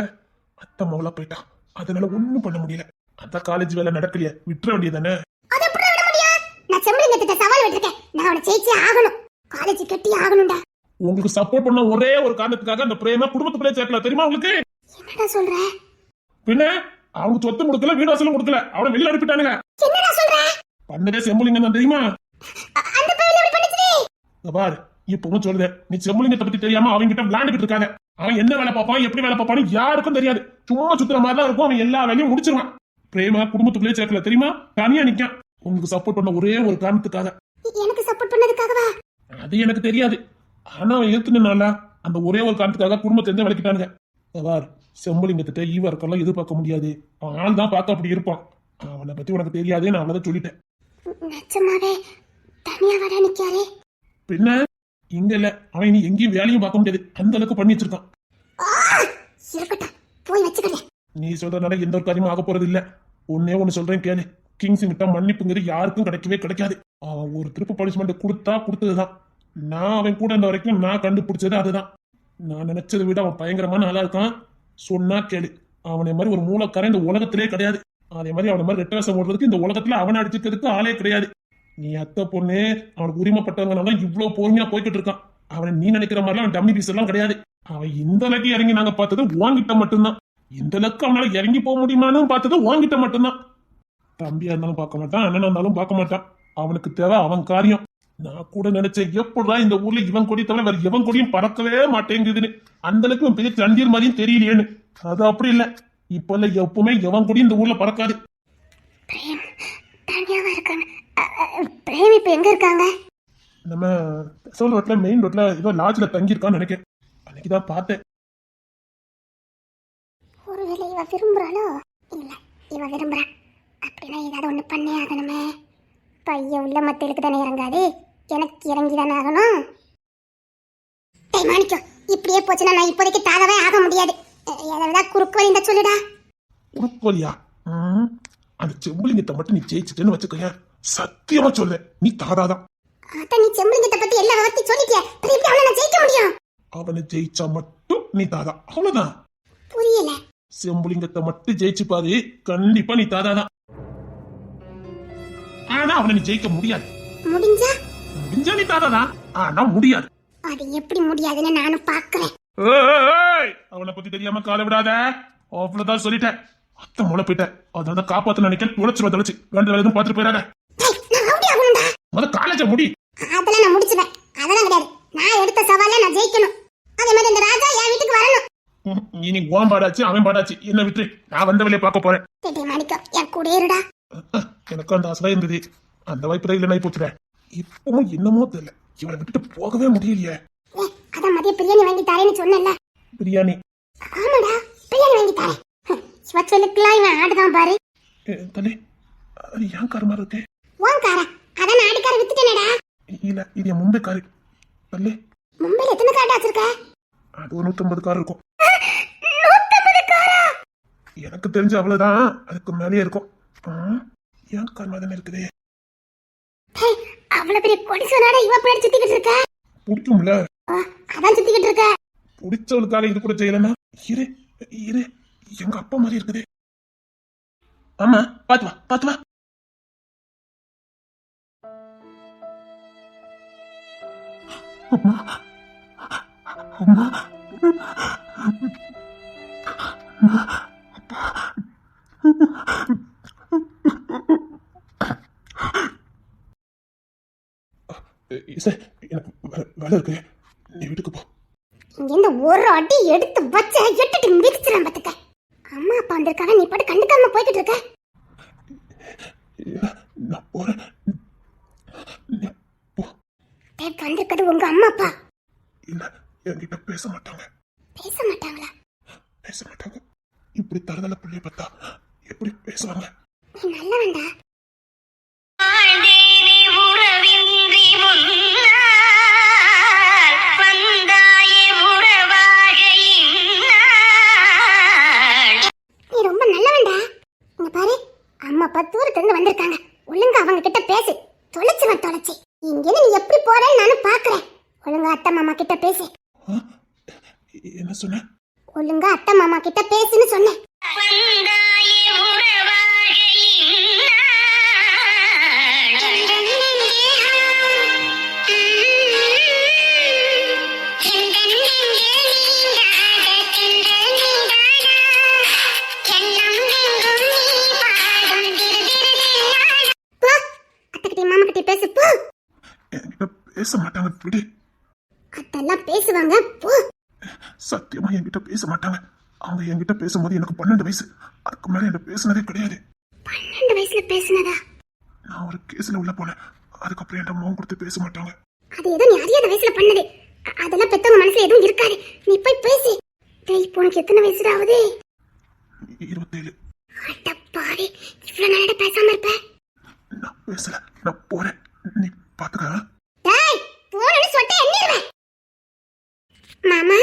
அத்தை மவளா போயிட்டான். அதனால ஒண்ணும் பண்ண முடியல. அந்த காலேஜ் வேலை நடக்கலையே, விட்டுற வேண்டியதானே. அது எப்படி விட முடியும்? நான் செம்பலிங்கத்திட்ட சவால் விட்டுருக்கேன். நான் அவனை ஜெயிச்சே ஆகணும். காலேஜ் கட்டி ஆகணும்டா. உங்களுக்கு சப்போர்ட் பண்ண ஒரே ஒரு காரணத்துக்காக அந்த பிரேம குடும்பத்துக்குள்ளே சேர்க்கல தெரியுமா உங்களுக்கு? என்னடா சொல்ற? பின்ன அவங்க சொத்து கொடுக்கல, வீடு வாசலும் கொடுக்கல, அவனை வெளியில அனுப்பிட்டானுங்க. என்னடா சொல்ற? பண்ணதே செம்பலிங்கம் தான் தெரியுமா? அந்த பையன் எப்படி பண்ணிச்சு? பார் இப்பவும் சொல்லுது, நீ செம்பலிங்கத்தை பத்தி தெரியாம அவங்க கிட்ட விளையாண்டுகிட்டு இருக்காங்க. அவன் என்ன வேலை பார்ப்பான், எப்படி வேலை பார்ப்பான்னு யாருக்கும் தெரியாது. சும்மா சுத்துற மாதிரி தான் இருக்கும். அவன் எல்லா வேலையும் முடிச்சிருவான். பிரேம குடும்பத்துக்குள்ளே சேர்க்கல தெரியுமா? தனியா நிக்கான். உங்களுக்கு சப்போர்ட் பண்ண ஒரே ஒரு காரணத்துக்காக. எனக்கு சப்போர்ட் பண்ணதுக்காகவா? அது எனக்கு தெரியாது. ஆனா அவன் ஏத்துனால அந்த ஒரே ஒரு காரணத்துக்காக குடும்பத்தை இருந்து விளக்கிட்டானுங்க. பார் செம்பலிங்கத்திட்ட ஈவா இருக்கலாம் எதிர்பார்க்க முடியாது. அவன் ஆள் தான் பார்க்க அப்படி இருப்பான். அவனை பத்தி உனக்கு தெரியாதே, நான் அவ்வளவுதான் சொல்லிட்டேன். நிச்சயமாவே தனியா வர நிக்காரே. பின்ன இங்க இல்ல, அவன் இனி எங்கேயும் வேலையும் பார்க்க முடியாது. அந்த அளவுக்கு பண்ணி வச்சிருக்கான். இருக்கட்டும், போய் வச்சுக்கிறேன். நீ சொல்றதுனால எந்த ஒரு காரியமும் ஆக போறது இல்ல. ஒன்னே ஒண்ணு சொல்றேன் கேளு. கிங்ஸ் கிட்ட மன்னிப்புங்கிறது யாருக்கும் கிடைக்கவே கிடைக்காது. அவன் ஒரு திருப்பு பனிஷ்மெண்ட் கொடுத்ததுதான். நான் அவன் கூட இருந்த வரைக்கும் நான் கண்டுபிடிச்சது அதுதான். நான் நினைச்சதை விட அவன் பயங்கரமான ஆளா இருக்கான். சொன்னா கேளு. அவனை மாதிரி ஒரு மூலக்காரன் இந்த உலகத்திலே கிடையாது. அதே மாதிரி அவனை மாதிரி ரெட்டரசம் ஓடுறதுக்கு இந்த உலகத்துல அவனை அடிச்சுக்கிறதுக்கு ஆளே கிடையாது. நீ அத்தை பொண்ணு அவனுக்கு உரிமைப்பட்டவங்கனால இவ்வளவு பொறுமையா போய்கிட்டு இருக்கான். அவனை நீ நினைக்கிற மாதிரிலாம் அவன் டம்மி பீஸ் எல்லாம் கிடையாது. அவன் இந்த அளவுக்கு இறங்கி நாங்க பார்த்தது வாங்கிட்ட மட்டும்தான். இந்த அளவுக்கு அவனால இறங்கி போக முடியுமான்னு பார்த்தது வாங்கிட்ட மட்டும்தான். தம்பியா இருந்தாலும் பார்க்க மாட்டான், அண்ணனா இருந்தாலும் பார்க்க மாட்டான். அவனுக்கு தேவை அவன் காரியம். நான் கூட நினைச்சேன் எப்படா இந்த ஊர்ல இவன் கொடி தவிர வேற எவன் கொடியும் பறக்கவே மாட்டேங்குதுன்னு. அந்த அளவுக்கு இவன் பெரிய தண்ணீர் மாதிரியும் தெரியலையேன்னு. அது அப்படி இல்லை. இப்ப இல்ல எப்பவுமே எவன் கொடியும் இந்த ஊர்ல பறக்காது. பிரேம் தனியாவா இருக்காங்க. பிரேம் இப்ப எங்க இருக்காங்க? நம்ம சோல் ரோட்ல மெயின் ரோட்ல ஏதோ லாட்ஜ்ல தங்கியிருக்கான்னு நினைக்கிறேன். அன்னைக்குதான் பார்த்தேன். ஒருவேளை இவ விரும்புறாளோ? இல்ல, இவ விரும்புறா அப்படின்னா ஏதாவது ஒண்ணு பண்ணே ஆகணுமே. பைய உள்ள மத்தலுக்கு தானே இறங்காது, எனக்கு இறங்கி தானே ஆகணும். டேய் மாணிக்கம், இப்படியே போச்சுன்னா நான் இப்போதைக்கு தாதவே ஆக முடியாது. ஏதாவது குறுக்கு வழி இருந்தா சொல்லுடா. உனக்கோலியா? அந்த செம்புலிங்கத்தை மட்டும் நீ ஜெயிச்சுட்டேன்னு வச்சுக்கோங்க, சத்தியமா சொல்றேன் நீ தாராதான். அத நீ செம்புலிங்கத்தை பத்தி எல்லா விவரத்தையும் சொல்லிட்டியா? அப்புறம் எப்படி அவனை நான் ஜெயிக்க முடியும்? அவனை ஜெயிச்சா மட்டும் நீ தாதா, அவ்வளவுதான். புரியல. செம்புலிங்கத்தை மட்டும் ஜெயிச்சு பாரு, கண்டிப்பா நீ தாதாதான். ஆனா அவனை நீ ஜெயிக்க முடியாது. முடிஞ்சா? முடிஞ்சா நீ தாதாதான், ஆனா முடியாது. அது எப்படி முடியாதுன்னு நானும் பாக்குறேன். அவனை பத்தி தெரியாம காலை விடாத, அவ்வளவுதான் சொல்லிட்டேன். அத்தை முளை போயிட்டேன், அதனால காப்பாத்த நினைக்கிறேன். உழைச்சு தொலைச்சு வேண்ட வேலை எதுவும் பார்த்துட்டு போயிடாத. முத காலேஜ முடி. அதெல்லாம் நான் முடிச்சுவேன், அதெல்லாம் கிடையாது. நான் எடுத்த சவால நான் ஜெயிக்கணும். அதே மாதிரி இந்த ராஜா என் வீட்டுக்கு வரணும். இனி ஓம் பாடாச்சு அவன் பாடாச்சு, என்ன விட்டு நான் வந்த வேலையை பார்க்க போறேன். மாணிக்கம் என் கூட இருடா. எனக்கு அந்த ஆசை இருந்தது, அந்த வாய்ப்பு தான் இல்லைன்னா போச்சுறேன். இப்பவும் என்னமோ தெரியல, இவனை விட்டுட்டு போகவே முடியலையே. அதான் மதிய பிரியாணி வாங்கி தரேன்னு சொன்னேன்ல. பிரியாணி? ஆமாடா, பிரியாணி வாங்கி தரேன். இவ சொல்லுக்கலாம், இவன் ஆடுதான் பாரு. தலே, அது ஏன் கார் மாதிரி இருக்கு? உன் காரா? அதான் நான் ஆடிக்கார வித்துட்டேனடா. இல்ல, இது என் மும்பை காரு. தலே, மும்பைல எத்தனை கார் வச்சிருக்க? அது ஒரு 150 கார் இருக்கும். 150 காரா? எனக்கு தெரிஞ்ச அவ்வளவுதான், அதுக்கு மேலேயே இருக்கும். ஏன் கார் மாதிரி இருக்குது? அவ்வளவு பெரிய கொடிசனாடா இவ பின்னாடி சுத்திக்கிட்டு இருக்க. பிடிக்கும்ல, அதான் சுத்திக்கிட்டு இருக்க. பிடிச்சவளுக்காக இது கூட செய்யலன்னா இரு இரு, எங்க அப்பா மாதிரி இருக்குது. ஆமா, பாத்து வா பாத்து வா. அம்மா அம்மா, எனக்கு வேலை இருக்கு, நீ வீட்டுக்கு போ. இங்கிருந்து ஒரு அடி எடுத்து வச்ச எட்டுட்டு மிதிச்சிடலாம் பாத்துக்க. அம்மா அப்பா வந்திருக்காங்க, நீ பாட்டு கண்டுக்காம போய்கிட்டு இருக்க. நான் போறேன். வந்திருக்கிறது உங்க அம்மா அப்பா. இல்ல, என்கிட்ட பேச மாட்டாங்க. பேச மாட்டாங்களா? பேச மாட்டாங்க. இப்படி தரதல பிள்ளைய பார்த்தா எப்படி பேசுவாங்க? நீ நல்லவன்டா. நீ ரொம்ப நல்லவன்டா. இங்க பாரு, அம்மா அப்பா தூரத்துல இருந்து வந்திருக்காங்க. ஒழுங்கா அவங்க கிட்ட பேசு. தொலைச்சு இங்க நீ எப்படி போறேன்னு நானும் பாக்குறேன். ஒழுங்கா அத்தை மாமா கிட்ட பேசு. என்ன சொன்ன? ஒழுங்கா அத்தை மாமா கிட்ட பேசுன்னு சொன்னேன். மாமா கிட்ட பேசு போ. என்கிட்ட பேச மாட்டாங்க, விடு. அதெல்லாம் பேசுவாங்க, போ. சத்தியமா என்கிட்ட பேச மாட்டாங்க. அவங்க என்கிட்ட பேசும்போது எனக்கு 12 வயசு, அதுக்கு மேல என்ன பேசுனதே கிடையாது. 12 வயசுல பேசுனதா? நான் ஒரு கேஸ்ல உள்ள போனேன், அதுக்கப்புறம் என்கிட்ட மோகம் கொடுத்து பேச மாட்டாங்க. அது ஏதோ நீ அறியாத வயசுல பண்ணது. அதெல்லாம் பெத்தவங்க மனசுல எதுவும் இருக்காது. நீ போய் பேசு. இப்போ உனக்கு எத்தனை வயசுல ஆகுது? 27. அடப்பாவி, இவ்வளவு நேரம் பேசாம இருப்ப. நான் பேசல, நான் போறேன், நீ பாத்துக்க. டேய், போறேன்னு சொல்லிட்டு எண்ணிடுவேன். மாமா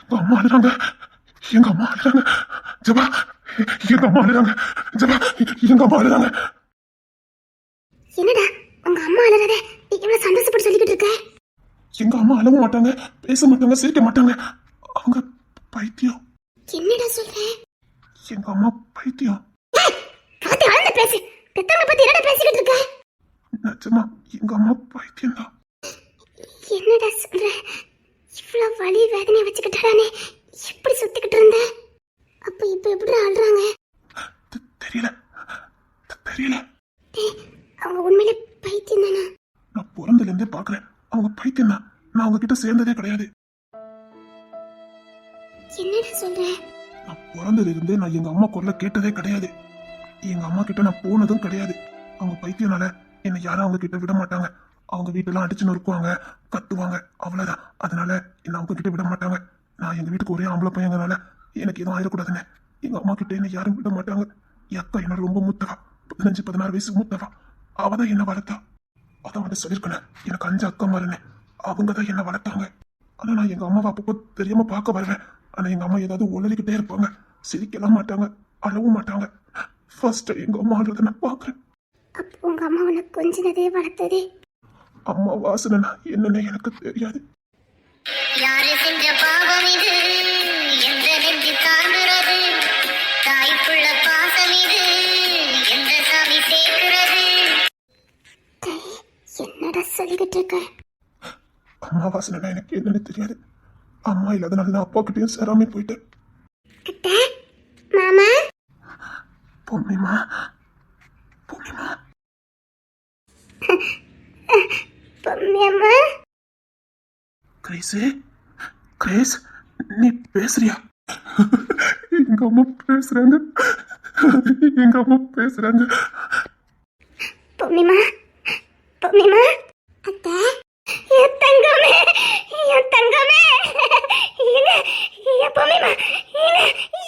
எங்க அம்மா அழுறாங்க, எங்க அம்மா அழுறாங்க. ஜபா, எங்க அம்மா அழுறாங்க. ஜபா, எங்க அம்மா அழுதாங்க. என்னடா உங்க அம்மா அழறத இவ்வளவு சந்தோஷப்பட்டு சொல்லிக்கிட்டு இருக்க? எங்க அம்மா அழவும் மாட்டாங்க, பேச மாட்டாங்க, சிரிக்க மாட்டாங்க. அவங்க பைத்தியம். என்னடா சொல்ற? எங்க அம்மா பைத்தியம். பார்த்து ஆழ்ந்து பேசு. பெத்தவங்க பத்தி என்னடா பேசிக்கிட்டு இருக்க? நிஜமா எங்க அம்மா பைத்தியம் தான். என்னடா சொல்ற? இவ்வளவு வலி வேதனையை வச்சுக்கிட்டானே எப்படி சுத்திக்கிட்டு இருந்த? அப்ப இப்ப எப்படி ஆள்றாங்க? தெரியல தெரியல. அவங்க உண்மையிலே பைத்தியம் தானா? நான் பிறந்ததுல இருந்தே பாக்குறேன், அவங்க பைத்தியம் தான். நான் அவங்க கிட்ட சேர்ந்ததே கிடையாது. என்னடா சொல்ற? நான் பிறந்ததுல இருந்தே நான் எங்க அம்மா குரலை கேட்டதே கிடையாது. எங்க அம்மா கிட்ட நான் போனதும் கிடையாது. அவங்க பைத்தியனால என்னை யாரும் அவங்க கிட்ட விட மாட்டாங்க. அவங்க வீட்டெல்லாம் அடிச்சு நொறுக்குவாங்க, கத்துவாங்க, அவ்வளவுதான். அதனால என்ன அவங்க கிட்ட விட மாட்டாங்க. நான் எங்க வீட்டுக்கு ஒரே ஆம்பளை பையங்கனால எனக்கு எதுவும் ஆயிடக்கூடாதுன்னு எங்க அம்மா கிட்ட என்ன யாரும் விட மாட்டாங்க. என் அக்கா என்னோட ரொம்ப மூத்தவா, 15-16 வயசு மூத்தவா. அவதான் என்ன வளர்த்தா. அதான் வந்து சொல்லியிருக்கேன், எனக்கு 5 அக்கா மாறுன்னு. அவங்க தான் என்ன வளர்த்தாங்க. ஆனா நான் எங்க அம்மாவை அப்பப்போ தெரியாம பார்க்க வருவேன். ஆனா எங்க அம்மா ஏதாவது உளறிக்கிட்டே இருப்பாங்க. சிரிக்கலாம் மாட்டாங்க, அழவும் மாட்டாங்க. ஃபர்ஸ்ட் எங்க அம்மா அழுறத நான் பாக்குறேன். அப்போ உங்க அம்மா உனக்கு கொஞ்சினதே வளர்த்ததே? அம்மா வாசனைனா என்னன்னு எனக்கு தெரியாது. யாரு செஞ்ச பாவம் இது, எந்த நெஞ்சு தாங்குறது, தாய்ப்புள்ள பாசம் இது, எந்த சாமி சேர்க்கிறது. என்னடா சொல்லிக்கிட்டு இருக்க? அம்மா வாசனைனா எனக்கு என்னன்னு தெரியாது. அம்மா இல்லாதனால நான் அப்பா கிட்டயும் சேராம போயிட்டேன். அத்தை, மாமா, பொன்னிமா பொன்னிமா. பொம்மியம்மா, கிரேஸ், கிரேஸ், நீ பேசுறியா? எங்க அம்மா பேசுறாங்க, எங்க அம்மா பேசுறாங்க. பொம்மிமா, பொம்மிமா. அத்தை, என் தங்கமே, என் தங்கமே. எங்க என் பொம்மிமா, எங்க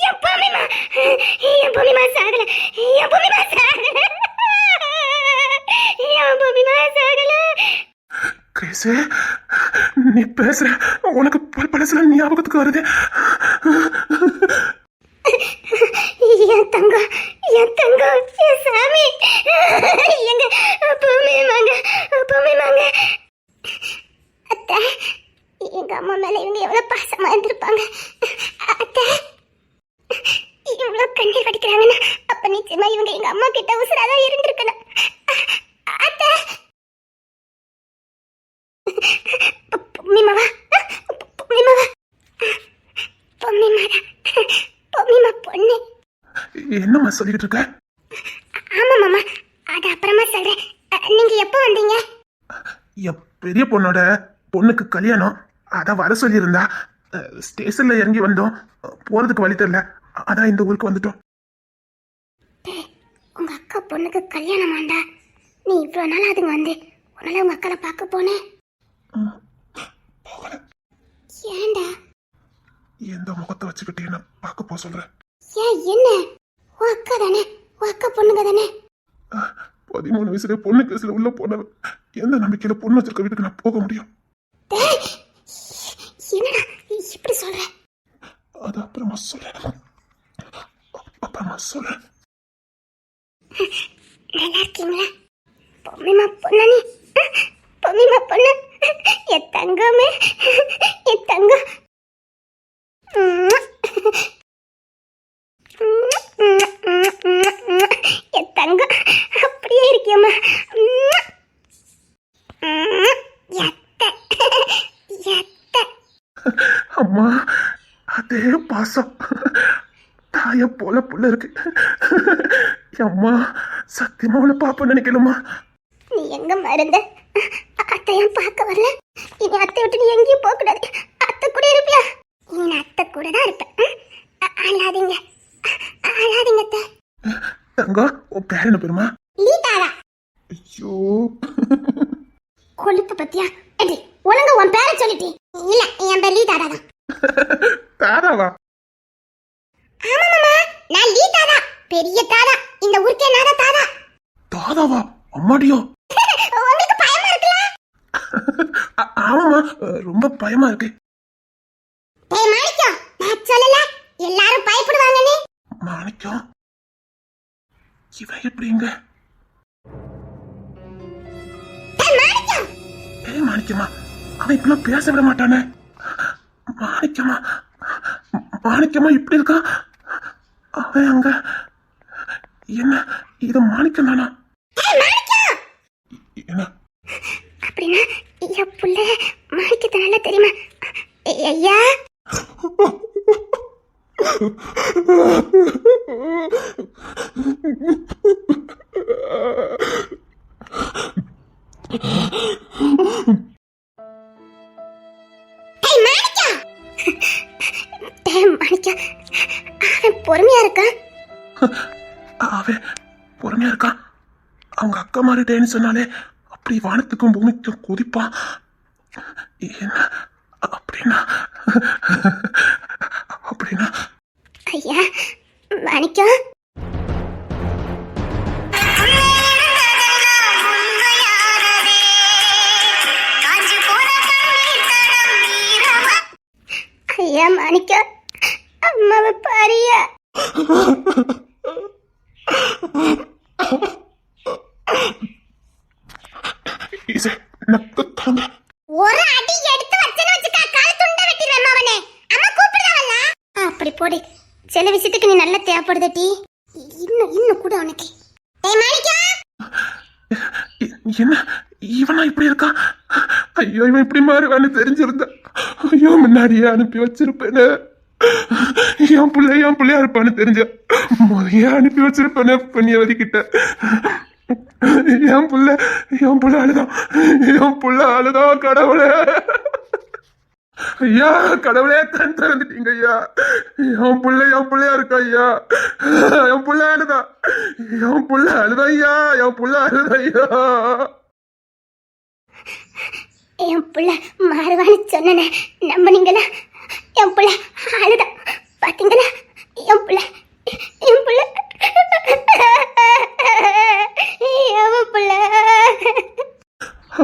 என் பொம்மிமா, என் பொம்மிமா சாகல, என் பொம்மிமா சாகல, என் பொம்மிமா சாகல. கிரேஸ், நீ பேசுற, உனக்கு பழசுல ஞாபகத்துக்கு வருது. என் தங்கம், என் தங்கம், என் சாமி. எங்க பொம்மிமாங்க, பொம்மிமாங்க. அத்தை, எங்க அம்மா மேல இவங்க எவ்வளவு பாசமா இருந்திருப்பாங்க. அத்தை, இவ்வளவு கண்ணீர் வடிக்கிறாங்கன்னா அப்ப நிச்சயமா இவங்க எங்க அம்மா கிட்ட உசுராதான் இருந்திருக்கணும். அத்தை, பொம்மிமாவா, பொம்மிமாவா, பொம்மிமாடா, பொம்மிமா பொண்ணு. என்னம்மா சொல்லிக்கிட்டு இருக்க? ஆமா மாமா, அது அப்புறமா சொல்றேன். நீங்க எப்போ வந்தீங்க? என் பெரிய பொண்ணோட பொண்ணுக்கு கல்யாணம், அதான் வர சொல்லியிருந்தா. ஸ்டேஷன்ல இறங்கி வந்தோம், போறதுக்கு வழி தெரியல, அதான் இந்த ஊருக்கு வந்துட்டோம். உங்க அக்கா பொண்ணுக்கு கல்யாணமாண்டா? நீ இவ்வளவு நாள் அதுங்க வந்து உன்னால உங்க அக்காவை பார்க்க போனேன். போகல. ஏன்டா? எந்த முகத்தை வச்சுக்கிட்டு என்ன பார்க்க போக சொல்றேன்? ஏன் என்ன? உன் அக்கா தானே, உன் அக்கா பொண்ணுங்க தானே. 13 வயசுல பொண்ணு கேஸ்ல உள்ள போனவன், எந்த நம்பிக்கையில பொண்ணு வச்சிருக்க வீட்டுக்கு நான் போக முடியும்? என்னடா இப்படி சொல்ற? அது அப்புறமா சொல்றேன், அப்புறமா சொல்றேன். நல்லா இருக்கீங்களா? பொம்மிமா பொண்ணு, நீ பொம்மிமா பொண்ணு, என் தங்கமே, என் தங்கம். என் தங்கம் அப்படியே இருக்கியம்மா. அம்மா, அதே பாசம் தாய போல புள்ள இருக்கு. அம்மா சத்தியமா உன்னை பாப்ப நினைக்கணுமா? நீ எங்க மறந்த? அத்தையும் பார்க்க வரல. இனி அத்தை விட்டு நீ எங்கேயும் போக கூடாது. அத்தை கூட இருப்பியா? இனி நான் அத்தை கூட தான் இருப்பேன். அழாதீங்க, அழாதீங்க அத்தை. தங்கா, உன் பேர் என்ன பேருமா? லீதாரா. ஐயோ, கொழுப்பு பத்தியா? அடி ஒழுங்கா உன் பேரை சொல்லிட்டி. இல்ல, என் பேர் லீதாரா தான். தாராவா? ஆமா மாமா, நான் லீதாரா, பெரிய தாரா. இந்த ஊருக்கே நான் தான் தாரா. தாராவா? அம்மாடியோ. உங்களுக்கு பயமா இருக்கலாம். ஆமாமா, ரொம்ப பயமா இருக்கு. டேய் மாணிக்கம், நான் சொல்லல எல்லாரும் பயப்படுவாங்கன்னு. மாணிக்கம், இவன் எப்படிங்க? ஏய் மாணிக்கமா, அவன் இப்பெல்லாம் பேச விட மாட்டானே. மாணிக்கமா, மாணிக்கமா இப்படி இருக்கான். அவன் அங்க என்ன? இது மாணிக்கம் தானா? என்ன அப்படின்னா என் புள்ள மாணிக்கத்தை நல்லா தெரியுமா? ஐயா பொறுமையா இருக்கான். அவன் பொறுமையா இருக்கான். அவங்க அக்கா மாறிட்டேன்னு சொன்னாலே அப்படி வானத்துக்கும் பூமிக்கும் குதிப்பான். என்ன அப்படின்னா? அப்படின்னா ஐயா மாணிக்கம், ஐயா மாணிக்கம், அம்மாவை பாரியா. ஒரு அடி எடுத்து வச்சேன்னு வச்சுக்கா, கால் துண்டை வெட்டிடுவேன் அவனே. அம்மா கூப்பிடுறாவல்ல. அப்படி போடி. சில விஷயத்துக்கு நீ நல்லா தேவைப்படுதட்டி. இன்னும் கூட உனக்கு. ஏய் மாணிக்கம், என்ன இவனா இப்படி இருக்கான்? ஐயோ, இவன் இப்படி மாறுவான்னு தெரிஞ்சிருந்தா ஐயோ முன்னாடியே அனுப்பி வச்சிருப்பேனே. என் பிள்ளையா இருப்பான்னு தெரிஞ்ச முறையா அனுப்பி வச்சிருப்பேனே பண்ணியவதிக்கிட்ட. என் புள்ள அழுதான் கடவுளே. ஐயா கடவுளே, கண் திறந்துட்டீங்க ஐயா. என் பிள்ளையா இருக்கா ஐயா. என் புள்ள அழுதா ஐயா. என் புள்ள மாறுவான்னு சொன்னனே, நம்பினீங்களா? என் புள்ள அழுதா பாத்தீங்களா? என் புள்ள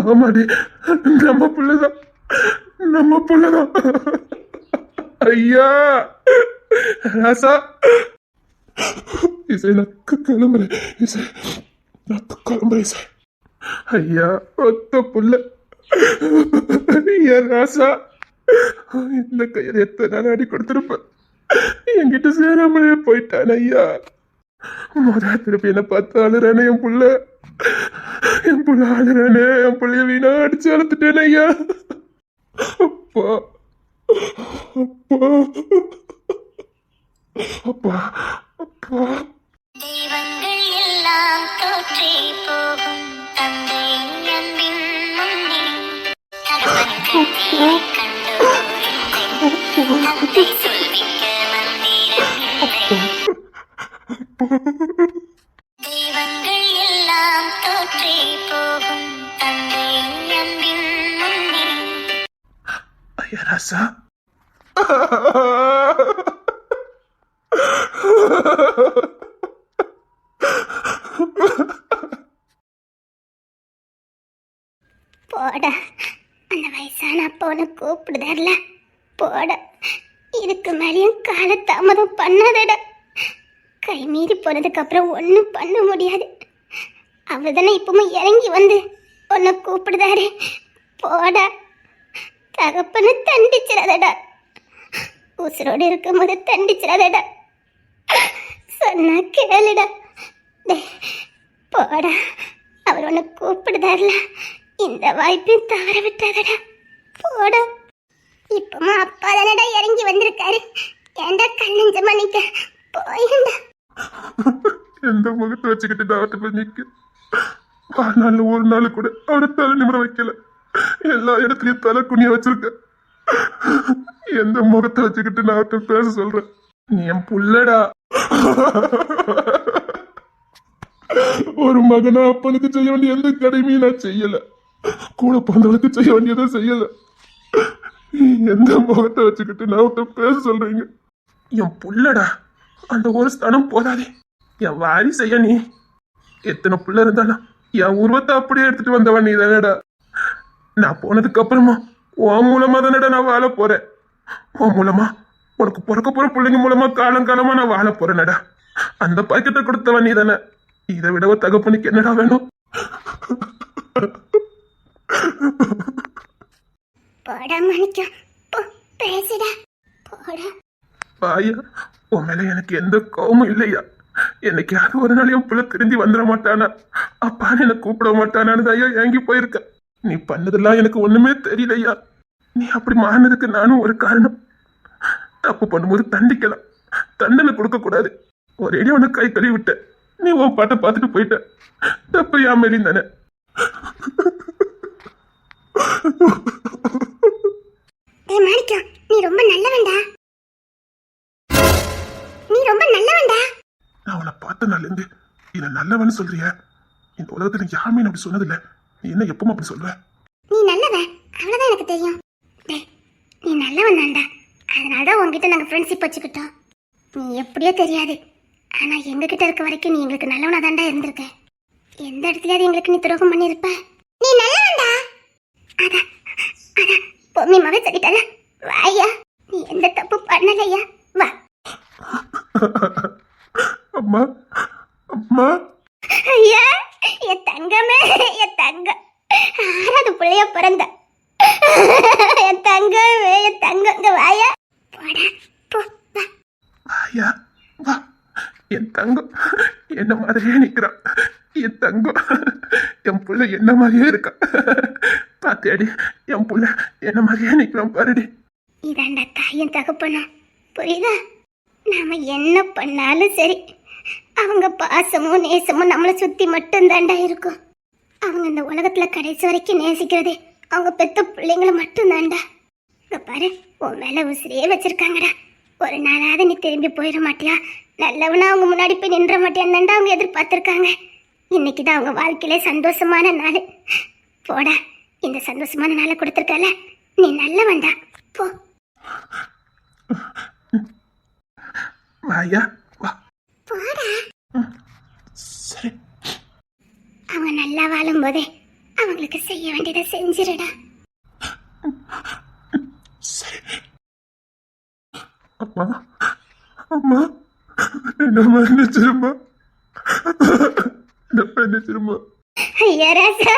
ஆமாடி, நம்ம புள்ளதான் ஐயா. ராசா இசை நக்கு கிளம்புறேன். இசை ஐயா, ஒத்த புள்ள ராசா. இந்த கையில எத்தனை நாள் அடி கொடுத்துருப்பேன். என்கிட்ட சேராமலே போயிட்டான் ஐயா. திருப்பி என்ன பார்த்து அழுறானே என் புள்ள அழுறானே. என் புள்ளைய வீணா அடிச்சு அழுத்துட்டேன் ஐயா. அப்பா அப்பா அப்பா அப்பா. தெய்வங்கள் எல்லாம் தோற்றே போகும் தந்தை அன்பின் முன்னே தகப்பன் கண்டோரின் தந்தை சொல்விக்க மந்திரம். தெய்வங்கள் எல்லாம் தோற்றே போகும் தந்தை அன்பின் முன்னே. ஐயா ராசா, போடா, அந்த வயசான அப்பா உன்னை கூப்பிடுதார்ல, போடா. இதுக்கு மேலேயும் கால தாமதம் பண்ணாதடா. கை மீறி போனதுக்கு அப்புறம் ஒன்றும் பண்ண முடியாது. அவர் தானே இப்பவும் இறங்கி வந்து உன்னை கூப்பிடுதாரு. போடா, தகப்பன்னு தண்டிச்சிடாதடா. உசுரோடு இருக்கும் போது தண்டிச்சிடாதடா. சொன்னா கேளுடா. போடா, அவர் உன்னை கூப்பிடுதாருல, இந்த வாய்ப்பையும் தவற விட்டாதடா. போடா. இப்பமா அப்பா தானடா இறங்கி வந்திருக்காரு. ஏண்டா கல்லஞ்ச மணிக்க போயிண்டா. எந்த முகத்தை வச்சுக்கிட்டு நான் அவர்கிட்ட போய் நிக்க வாழ்நாள் ஒரு நாள் கூட அவரை தலை நிமிர வைக்கல. எல்லா இடத்துலயும் தலை குனிய வச்சிருக்க. எந்த முகத்தை வச்சுக்கிட்டு நான் அவர்கிட்ட பேச சொல்றேன்? நீ என் புள்ளடா. ஒரு மகனா அப்பனுக்கு செய்ய வேண்டிய எந்த கடமையும் நான் செய்யல. கூட பிறந்தவளுக்கு செய்ய வேண்டியதை செய்யல. எந்த முகத்தை வச்சுக்கிட்டு நான் அவர்கிட்ட பேச சொல்றீங்க? என் புள்ளடா, அந்த ஒரு ஸ்தானம் போதாதே. என் வாரி செய்ய நீ எத்தனை புள்ள இருந்தாலும் என் உருவத்தை அப்படியே எடுத்துட்டு வந்தவன் நீ தானடா. நான் போனதுக்கு அப்புறமா உன் மூலமா தானடா நான் வாழ போறேன். உன் மூலமா உனக்கு பிறக்க போற பிள்ளைங்க மூலமா காலங்காலமா நான் வாழ போறேனடா. அந்த பாக்கெட்டை கொடுத்தவன் நீ தானே. இதை விட ஒரு தகப்பனுக்கு என்னடா வேணும்? போடா மாணிக்கம், போ பேசுடா, போடா. ஐயா, உன் மேல எனக்கு எந்த கோவமும் இல்லையா. எனக்கு யாரும் ஒரு நாள் என் புள்ள திரும்பி வந்துட மாட்டானா, அப்பான்னு என்ன கூப்பிட மாட்டானான்னு ஐயா ஏங்கி போயிருக்க. நீ பண்ணதெல்லாம் எனக்கு ஒண்ணுமே தெரியலையா. நீ அப்படி மாறினதுக்கு நானும் ஒரு காரணம். தப்பு பண்ணும்போது தண்டிக்கலாம், தண்டனை கொடுக்க கூடாது. ஒரேடியா உனக்கு கை கழுவி விட்ட, நீ உன் பாட்டை பார்த்துட்டு போயிட்ட. தப்பு யா மேலே தானே. டேய் மாணிக்கம், நீ ரொம்ப நல்லவன்டா, நீ ரொம்ப நல்லவன்டா. நான் உன்னை பார்த்த நாள்ல இருந்து என்ன நல்லவன்னு சொல்றிய. இந்த உலகத்துல யாருமே அப்படி சொன்னதில்ல. நீ என்ன எப்பவும் அப்படி சொல்லுவ? நீ நல்லவன், அவ்வளவுதான் எனக்கு தெரியும். டேய், நீ நல்லவன் தான்டா, அதனாலதான் உன்கிட்ட நாங்க ஃப்ரெண்ட்ஷிப் வச்சுக்கிட்டோம். நீ எப்படியோ தெரியாது, ஆனா எங்ககிட்ட இருக்க வரைக்கும் நீ எங்களுக்கு நல்லவனா தான்டா இருந்திருக்க. எந்த இடத்துலயாவது எங்களுக்கு நீ துரோகம் பண்ணிருப்ப. நீ நல்லவன்டா. அதான் அதான் பொம்மிமாவே சொல்லிட்டல. வாயா, நீ எந்த தப்பு பண்ணலையா, வா. அம்மா, அம்மா. ஐயா, என் தங்கமே, என் தங்கம், ஆறாவது பிள்ளைய பிறந்த என் தங்கமே, என் தங்கங்க, வாயா, போடா, போ, வா. ஐயா, வா. என் தங்கம் என்ன மாதிரியே நிக்கிறான். என் தங்கம், என் புள்ள என்ன மாதிரியே இருக்கா. பாத்தியாடி, என் புள்ள என்ன மாதிரியே நிக்கிறான் பாருடி. இதாண்டா தாயும் தகப்பனும், புரியுதா? நாம என்ன பண்ணாலும் சரி, அவங்க பாசமும் நேசமும் நம்மளை சுத்தி மட்டும் தாண்டா இருக்கும். அவங்க இந்த உலகத்துல கடைசி வரைக்கும் நேசிக்கிறது அவங்க பெத்த பிள்ளைங்களை மட்டும் தாண்டா. இங்க பாரு, உன் மேல உசிரியே வச்சிருக்காங்கடா. ஒரு நாளாவது நீ திரும்பி போயிட மாட்டியா, நல்லவனா அவங்க முன்னாடி போய் நின்ற மாட்டியான்னு தாண்டா அவங்க எதிர்பார்த்திருக்காங்க. இன்னைக்குதான் அவங்க வாழ்க்கையிலே சந்தோஷமான நாள். போடா, இந்த சந்தோஷமான நாளை கொடுத்துருக்கல, நீ நல்லவன்டா, போ. ஐயா, வா. போடா. சரி. அவங்க நல்லா வாழும்போதே அவங்களுக்கு செய்ய வேண்டியதை செஞ்சிருடா. சரி. அம்மா, அம்மா, என்ன மன்னிச்சிருமா, என்ன மன்னிச்சிருமா. ஐயா ராசா,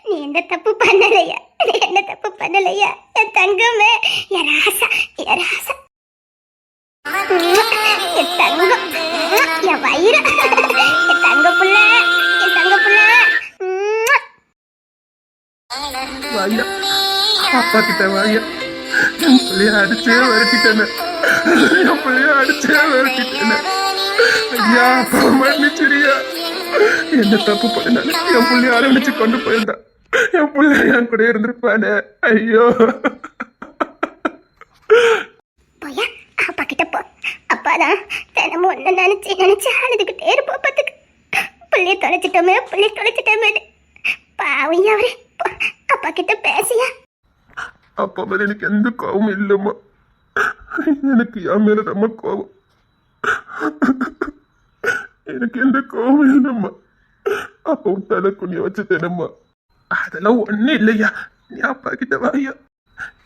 நீ எந்த தப்பு பண்ணலையா, நீ என்ன தப்பு பண்ணலையா, என் தங்கமே, என் ராசா, என் ராசா, என் தங்கம், என் வயிறு, என் தங்க புள்ள, என் தங்க புள்ள. வாயா, அப்பா கிட்ட வாயா. என் பிள்ளைய அடிச்சே விரட்டிட்டேன்னு, என் பிள்ளைய அடிச்சே விரட்டிட்டேன்னு. ஐயா, அப்பா மன்னிச்சிரியா. என்ன தப்பு பண்ணாலும் என் பிள்ளைய ஆரம்பிச்சு கொண்டு போயிருந்தான். என் பிள்ளை என் கூட இருந்திருப்பானே. ஐயோ. போயா, அப்பா கிட்ட போ. அப்பாதான் தினமும் ஒன்னு நினைச்சு நினைச்சு அழுதுகிட்டே இருப்போம். பார்த்துக்கு பிள்ளைய தொலைச்சிட்டோமே. பாவையா அவரே, அப்பா கிட்ட பேசியா. அப்பா மேல எனக்கு எந்த கோபமும் இல்லைம்மா. எனக்கு என் மேல ரொம்ப கோபம். எனக்கு எந்த கோபமும் இல்லைம்மா. அப்பா தலை குனிய வச்சுட்டேனம்மா. அதெல்லாம் ஒண்ணு இல்லையா. நீ அப்பா கிட்ட வாயா.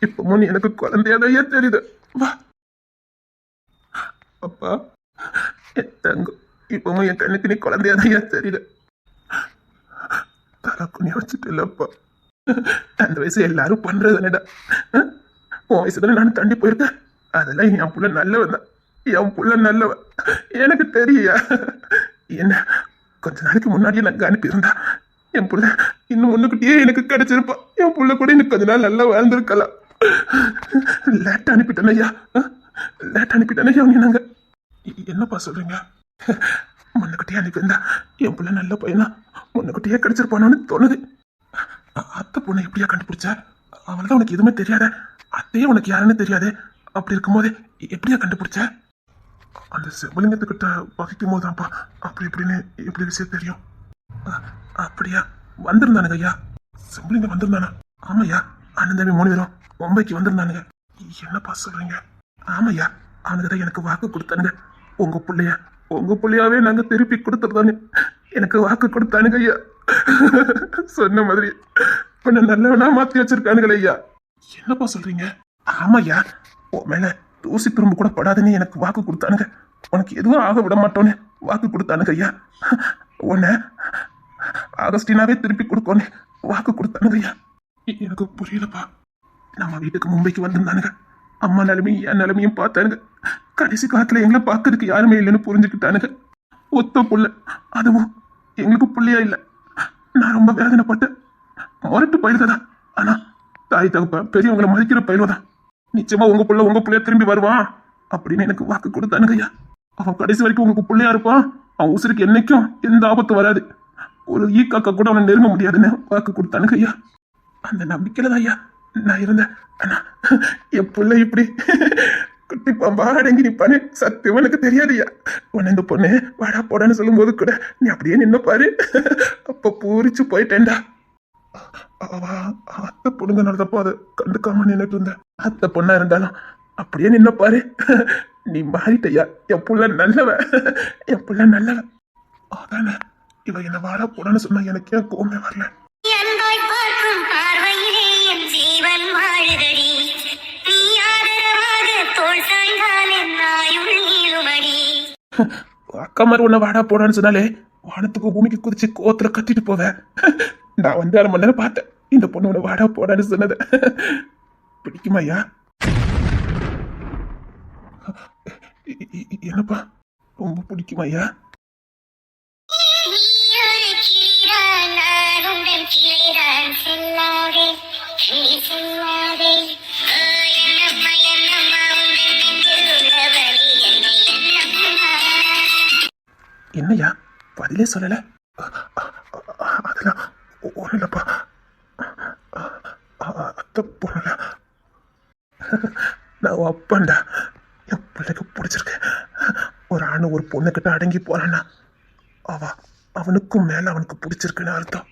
இப்பவும் நீ எனக்கு குழந்தையாதையா தெரியுது. வா. அப்பா, என் தங்கம், இப்பவும் என் கண்ணுக்கு நீ குழந்தையாதையா தெரியுது. தலை குனிய வச்சுட்டேன்லப்பா. அந்த வயசு எல்லாரும் பண்றதுனடா. உன் வயசு தானே நானும் தாண்டி போயிருக்கேன். அதெல்லாம் என் புள்ள நல்லவன் தான். என் புள்ள நல்லவன் எனக்கு தெரியா. என்ன கொஞ்ச நாளைக்கு முன்னாடியே நாங்க அனுப்பியிருந்தா என் புள்ள இன்னும் முன்னுக்கிட்டே எனக்கு கிடைச்சிருப்பான். என் புள்ள கூட இன்னும் கொஞ்ச நாள் நல்லா வாழ்ந்திருக்கலாம். லேட்டா அனுப்பிட்டேன் ஐயா, லேட்டா அனுப்பிட்டேன் ஐயா. நாங்க என்னப்பா சொல்றீங்க? முன்னுக்கிட்டே அனுப்பியிருந்தா என் புள்ள நல்ல பையனா முன்னுக்கிட்டே கிடைச்சிருப்பானோன்னு தோணுது. அத்தை பொண்ணை எப்படியா கண்டுபிடிச்ச? அவள்தான் உனக்கு எதுவுமே தெரியாத, அத்தையே உனக்கு யாருன்னு தெரியாது. அப்படி இருக்கும்போது எப்படியா கண்டுபிடிச்ச? அந்த சிவலிங்கத்துக்கிட்ட வகிக்கும் போதுதான்ப்பா அப்படி இப்படின்னு எப்படி விஷயம் தெரியும். அப்படியா? வந்திருந்தானுங்க ஐயா, சிவலிங்கம் வந்திருந்தானா? ஆமையா, அண்ணன் தம்பி 3 பேரும் மும்பைக்கு வந்திருந்தானுங்க. என்னப்பா சொல்றீங்க? ஆமையா, அவனுக்கு தான் எனக்கு வாக்கு கொடுத்தானுங்க. உங்க பிள்ளையாவே நாங்க திருப்பி கொடுத்துருந்தானு எனக்கு வாக்கு கொடுத்தானுங்க ஐயா. சொன்ன மாதிரி உன்னை நல்லவனா மாத்தி வச்சிருக்கானுங்களே ஐயா. என்னப்பா சொல்றீங்க? ஆமாய்யா, உன் மேல தூசி துரும்பு கூட படாதுன்னு எனக்கு வாக்கு கொடுத்தானுங்க. உனக்கு எதுவும் ஆக விட மாட்டோன்னு வாக்கு கொடுத்தானுங்க ஐயா. உன்னை ஆகஸ்டினாவே திருப்பி கொடுக்கணும் வாக்கு கொடுத்தானுங்கய்யா. எனக்கு புரியலப்பா. நம்ம வீட்டுக்கு மும்பைக்கு வந்திருந்தானுங்க. அம்மா நிலைமையும் என் நிலைமையும் பார்த்தானுங்க. கடைசி காலத்துல எங்களை பார்க்கறதுக்கு யாருமே இல்லைன்னு புரிஞ்சுக்கிட்டானுங்க. ஒத்த புள்ள, அதுவும் எங்களுக்கு புள்ளையா இல்லை. நான் ரொம்ப வேதனைப்பட்டேன். முரட்டு பயில்தான். ஆனா தாய் தகப்ப பெரியவங்களை மதிக்கிற பயில்வதான். நிச்சயமா உங்க புள்ளைய திரும்பி வருவான் அப்படின்னு எனக்கு வாக்கு கொடுத்தானுங்கய்யா. அவன் கடைசி வரைக்கும் உங்களுக்கு பிள்ளையா இருப்பான். அவன் உசுருக்கு என்னைக்கும் எந்த ஆபத்து வராது. ஒரு ஈக்காக்கா கூட அவனை நெருங்க முடியாதுன்னு வாக்கு கொடுத்தானுங்க ஐயா. அந்த நம்பிக்கையில தான் ஐயா நான் இருந்தேன். ஆனா என் பிள்ளை இப்படி குட்டி பாம்பா அடங்கி நிப்பானே சத்தியமா எனக்கு தெரியாது ஐயா. உன்னை இந்த பொண்ணு வாடா போடான்னு சொல்லும் போது கூட நீ அப்படியே நின்ன பாரு. அப்ப பூரிச்சு போயிட்டேன்டா. அத்தை பொண்ணுங்க நடந்தப்போ அதை கண்டுக்காம நின்றுட்டு இருந்தேன். அத்தை பொண்ணா இருந்தாலும் அப்படியே நின்ன பாரு. நீ மாறிட்டையா. என் புள்ள நல்லவ, என் புள்ள நல்லவ. அதானே இவ என்ன வாடா போடான்னு சொன்னா எனக்கு ஏன் கோமே வரல. அன்பாய் பார்க்கும் பார்வையிலே என் ஜீவன் வாழுதடி. நீ ஆதரவாக தோள் சாய்ந்தால் என் ஆயுள் நீளுமடி. அக்கா மாதிரி உன்ன வாடா போடான்னு சொன்னாலே வானத்துக்கு பூமிக்கு குதிச்சு கோத்துல கட்டிட்டு போவேன். நான் வந்து 1/2 மணி நேரம் பார்த்தேன் இந்த பொண்ணு உன்னை வாடா போடான்னு சொன்னத. பிடிக்குமா ஐயா? என்னப்பா ரொம்ப பிடிக்குமா ஐயா? என்னையா பதிலே சொல்லல? அதெல்லாம் ஒன்றும் இல்லப்பா. அத்தை பொண்ணல நான் அப்பாண்டா. என் பிள்ளைக்கு பிடிச்சிருக்கேன். ஒரு ஆணு ஒரு பொண்ணுக்கிட்ட அடங்கி போறான்னா அவனுக்கும் மேல அவனுக்கு பிடிச்சிருக்குன்னு அர்த்தம்.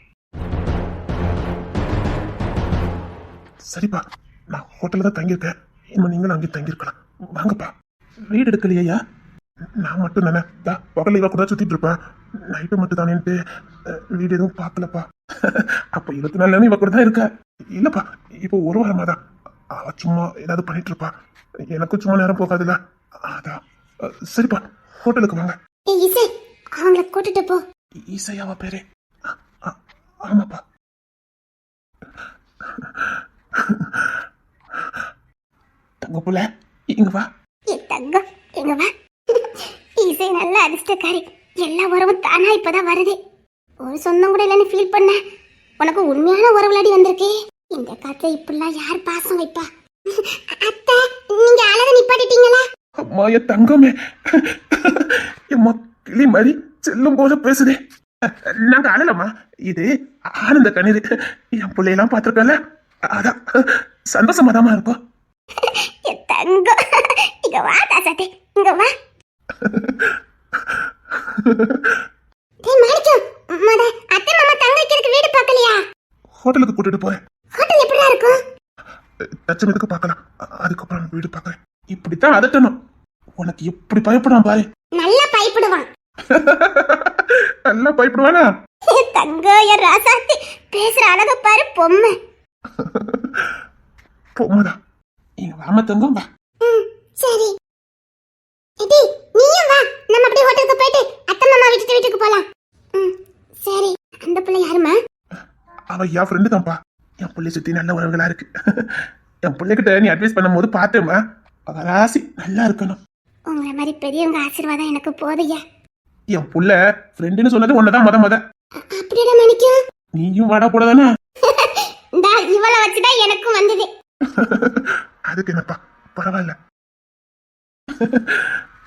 சரிப்பா, நான் ஹோட்டல்ல தான் தங்கியிருக்கேன். இனிமே நீங்களும் அங்கே தங்கியிருக்கலாம். வாங்கப்பா. வீடு எடுக்கலையா? நான் மட்டும் தானே பகல் இவ கூட சுத்திட்டு இருப்பேன். நைட்டு மட்டும் தானேன்ட்டு வீடு எதுவும் பார்க்கலப்பா. அப்ப 24 நேரம் இவ கூட தான் இருக்கா? இல்லப்பா, இப்போ ஒரு வாரமா தான் அவ சும்மா ஏதாவது பண்ணிட்டு இருப்பா. எனக்கும் சும்மா நேரம் போகாதுல்ல, அதான். சரிப்பா, ஹோட்டலுக்கு வாங்க. இசை அவங்கள கூட்டிட்டு போ. இசையாவா பேரு? ஆமாப்பா. தங்க புள்ள இங்க வா. தங்கம் எங்க வா. இசை நல்ல அதிர்ஷ்டக்காரி. எல்லா உறவும் தானா இப்பதான் வருது. ஒரு சொந்தம் கூட இல்லைன்னு ஃபீல் பண்ண உனக்கு உண்மையான உறவுலாடி வந்திருக்கே. இந்த காலத்துல இப்படிலாம் யார் பாசம் வைப்பா? அத்தை, நீங்க அழக நிப்பாட்டிட்டீங்களா? அம்மா என் தங்கமே, எம்மா கிளி மாதிரி செல்லும் போல பேசுதே. நாங்க அழலம்மா, இது ஆனந்த கண்ணீர். என் பிள்ளையெல்லாம் பார்த்துருக்கல, அதான் சந்தோஷமாதாமா இருக்கும். தங்கம் இங்க வா. தாசாத்தே இங்க வா. மாணிக்கம், அத்தை மாமா தங்க வைக்கிறதுக்கு வீடு பார்க்கலையா? ஹோட்டலுக்கு கூட்டிட்டு போறேன். ஹோட்டல் எப்படிலாம் இருக்கும்? தச்சமத்துக்கு பார்க்கலாம், அதுக்கப்புறம் வீடு பார்க்கறேன். இப்படித்தான் அதட்டணும். உனக்கு எப்படி பயப்படாம பாரு. நல்லா பயப்படுவான். நல்லா பயப்படுவானா? தங்க என் ராசாத்தி பேசுற அழக பாரு. பொம்மை பொம்மைதான். இங்க வாம தங்கம் வா. சரி எடி, நீயும் வா. நம்ம அப்படியே ஹோட்டலுக்கு போயிட்டு அத்தை மாமா வீட்டுக்கு போலாம். சரி. அந்த பிள்ளை யாருமா? அவ என் ஃப்ரெண்டு தான்ப்பா. என் பிள்ளை சுத்தி நல்ல உறவுகளா இருக்கு. என் பிள்ளைகிட்ட நீ அட்வைஸ் பண்ணும் போது பார்த்தேம்மா, அவ ராசி நல்லா இருக்கணும். உங்களை மாதிரி பெரியவங்க ஆசீர்வாதம் எனக்கு போதையா. என் புள்ள ஃப்ரெண்டுன்னு சொன்னது ஒன்னதான் மொத. அப்படியே மணிக்கும் நீயும் வாடா போடதானே? இவளை வச்சுதான் எனக்கும் வந்தது. அதுக்கு என்னப்பா, பரவாயில்ல.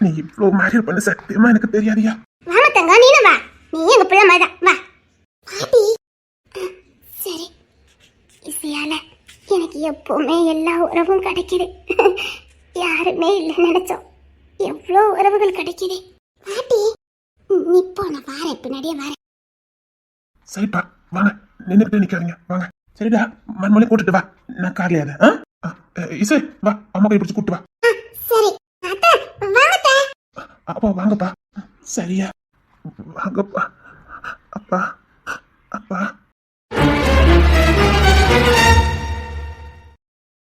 நீ இவ்வளவு மேரியர் பண்ண சத்தியமா எனக்கு தெரியாதியா. வாமா தங்க, நீனும் வா. நீ எங்க பிள்ளை மாதிரிதான் வா. பாட்டி சரி. இசையால எனக்கு எப்பவுமே எல்லா உறவும் கிடைக்குது. யாருமே இல்லைன்னு நினைச்சோம், எவ்வளோ உறவுகள் கிடைக்குது. பாட்டி நிப்போ, நான் வாரேன், பின்னாடியே வாரேன். சரிப்பா வாங்க, நின்றுட்டு நிக்காதீங்க, வாங்க. சரிடா, மண்மொழி கூட்டிட்டு வா, நான் கார்லயாத. இசை வா, அம்மா கை பிடிச்சு கூட்டு வா. சரி அத்தை வாங்கத்தே. அப்பா வாங்கப்பா. சரியா வாங்கப்பா. அப்பா அப்பா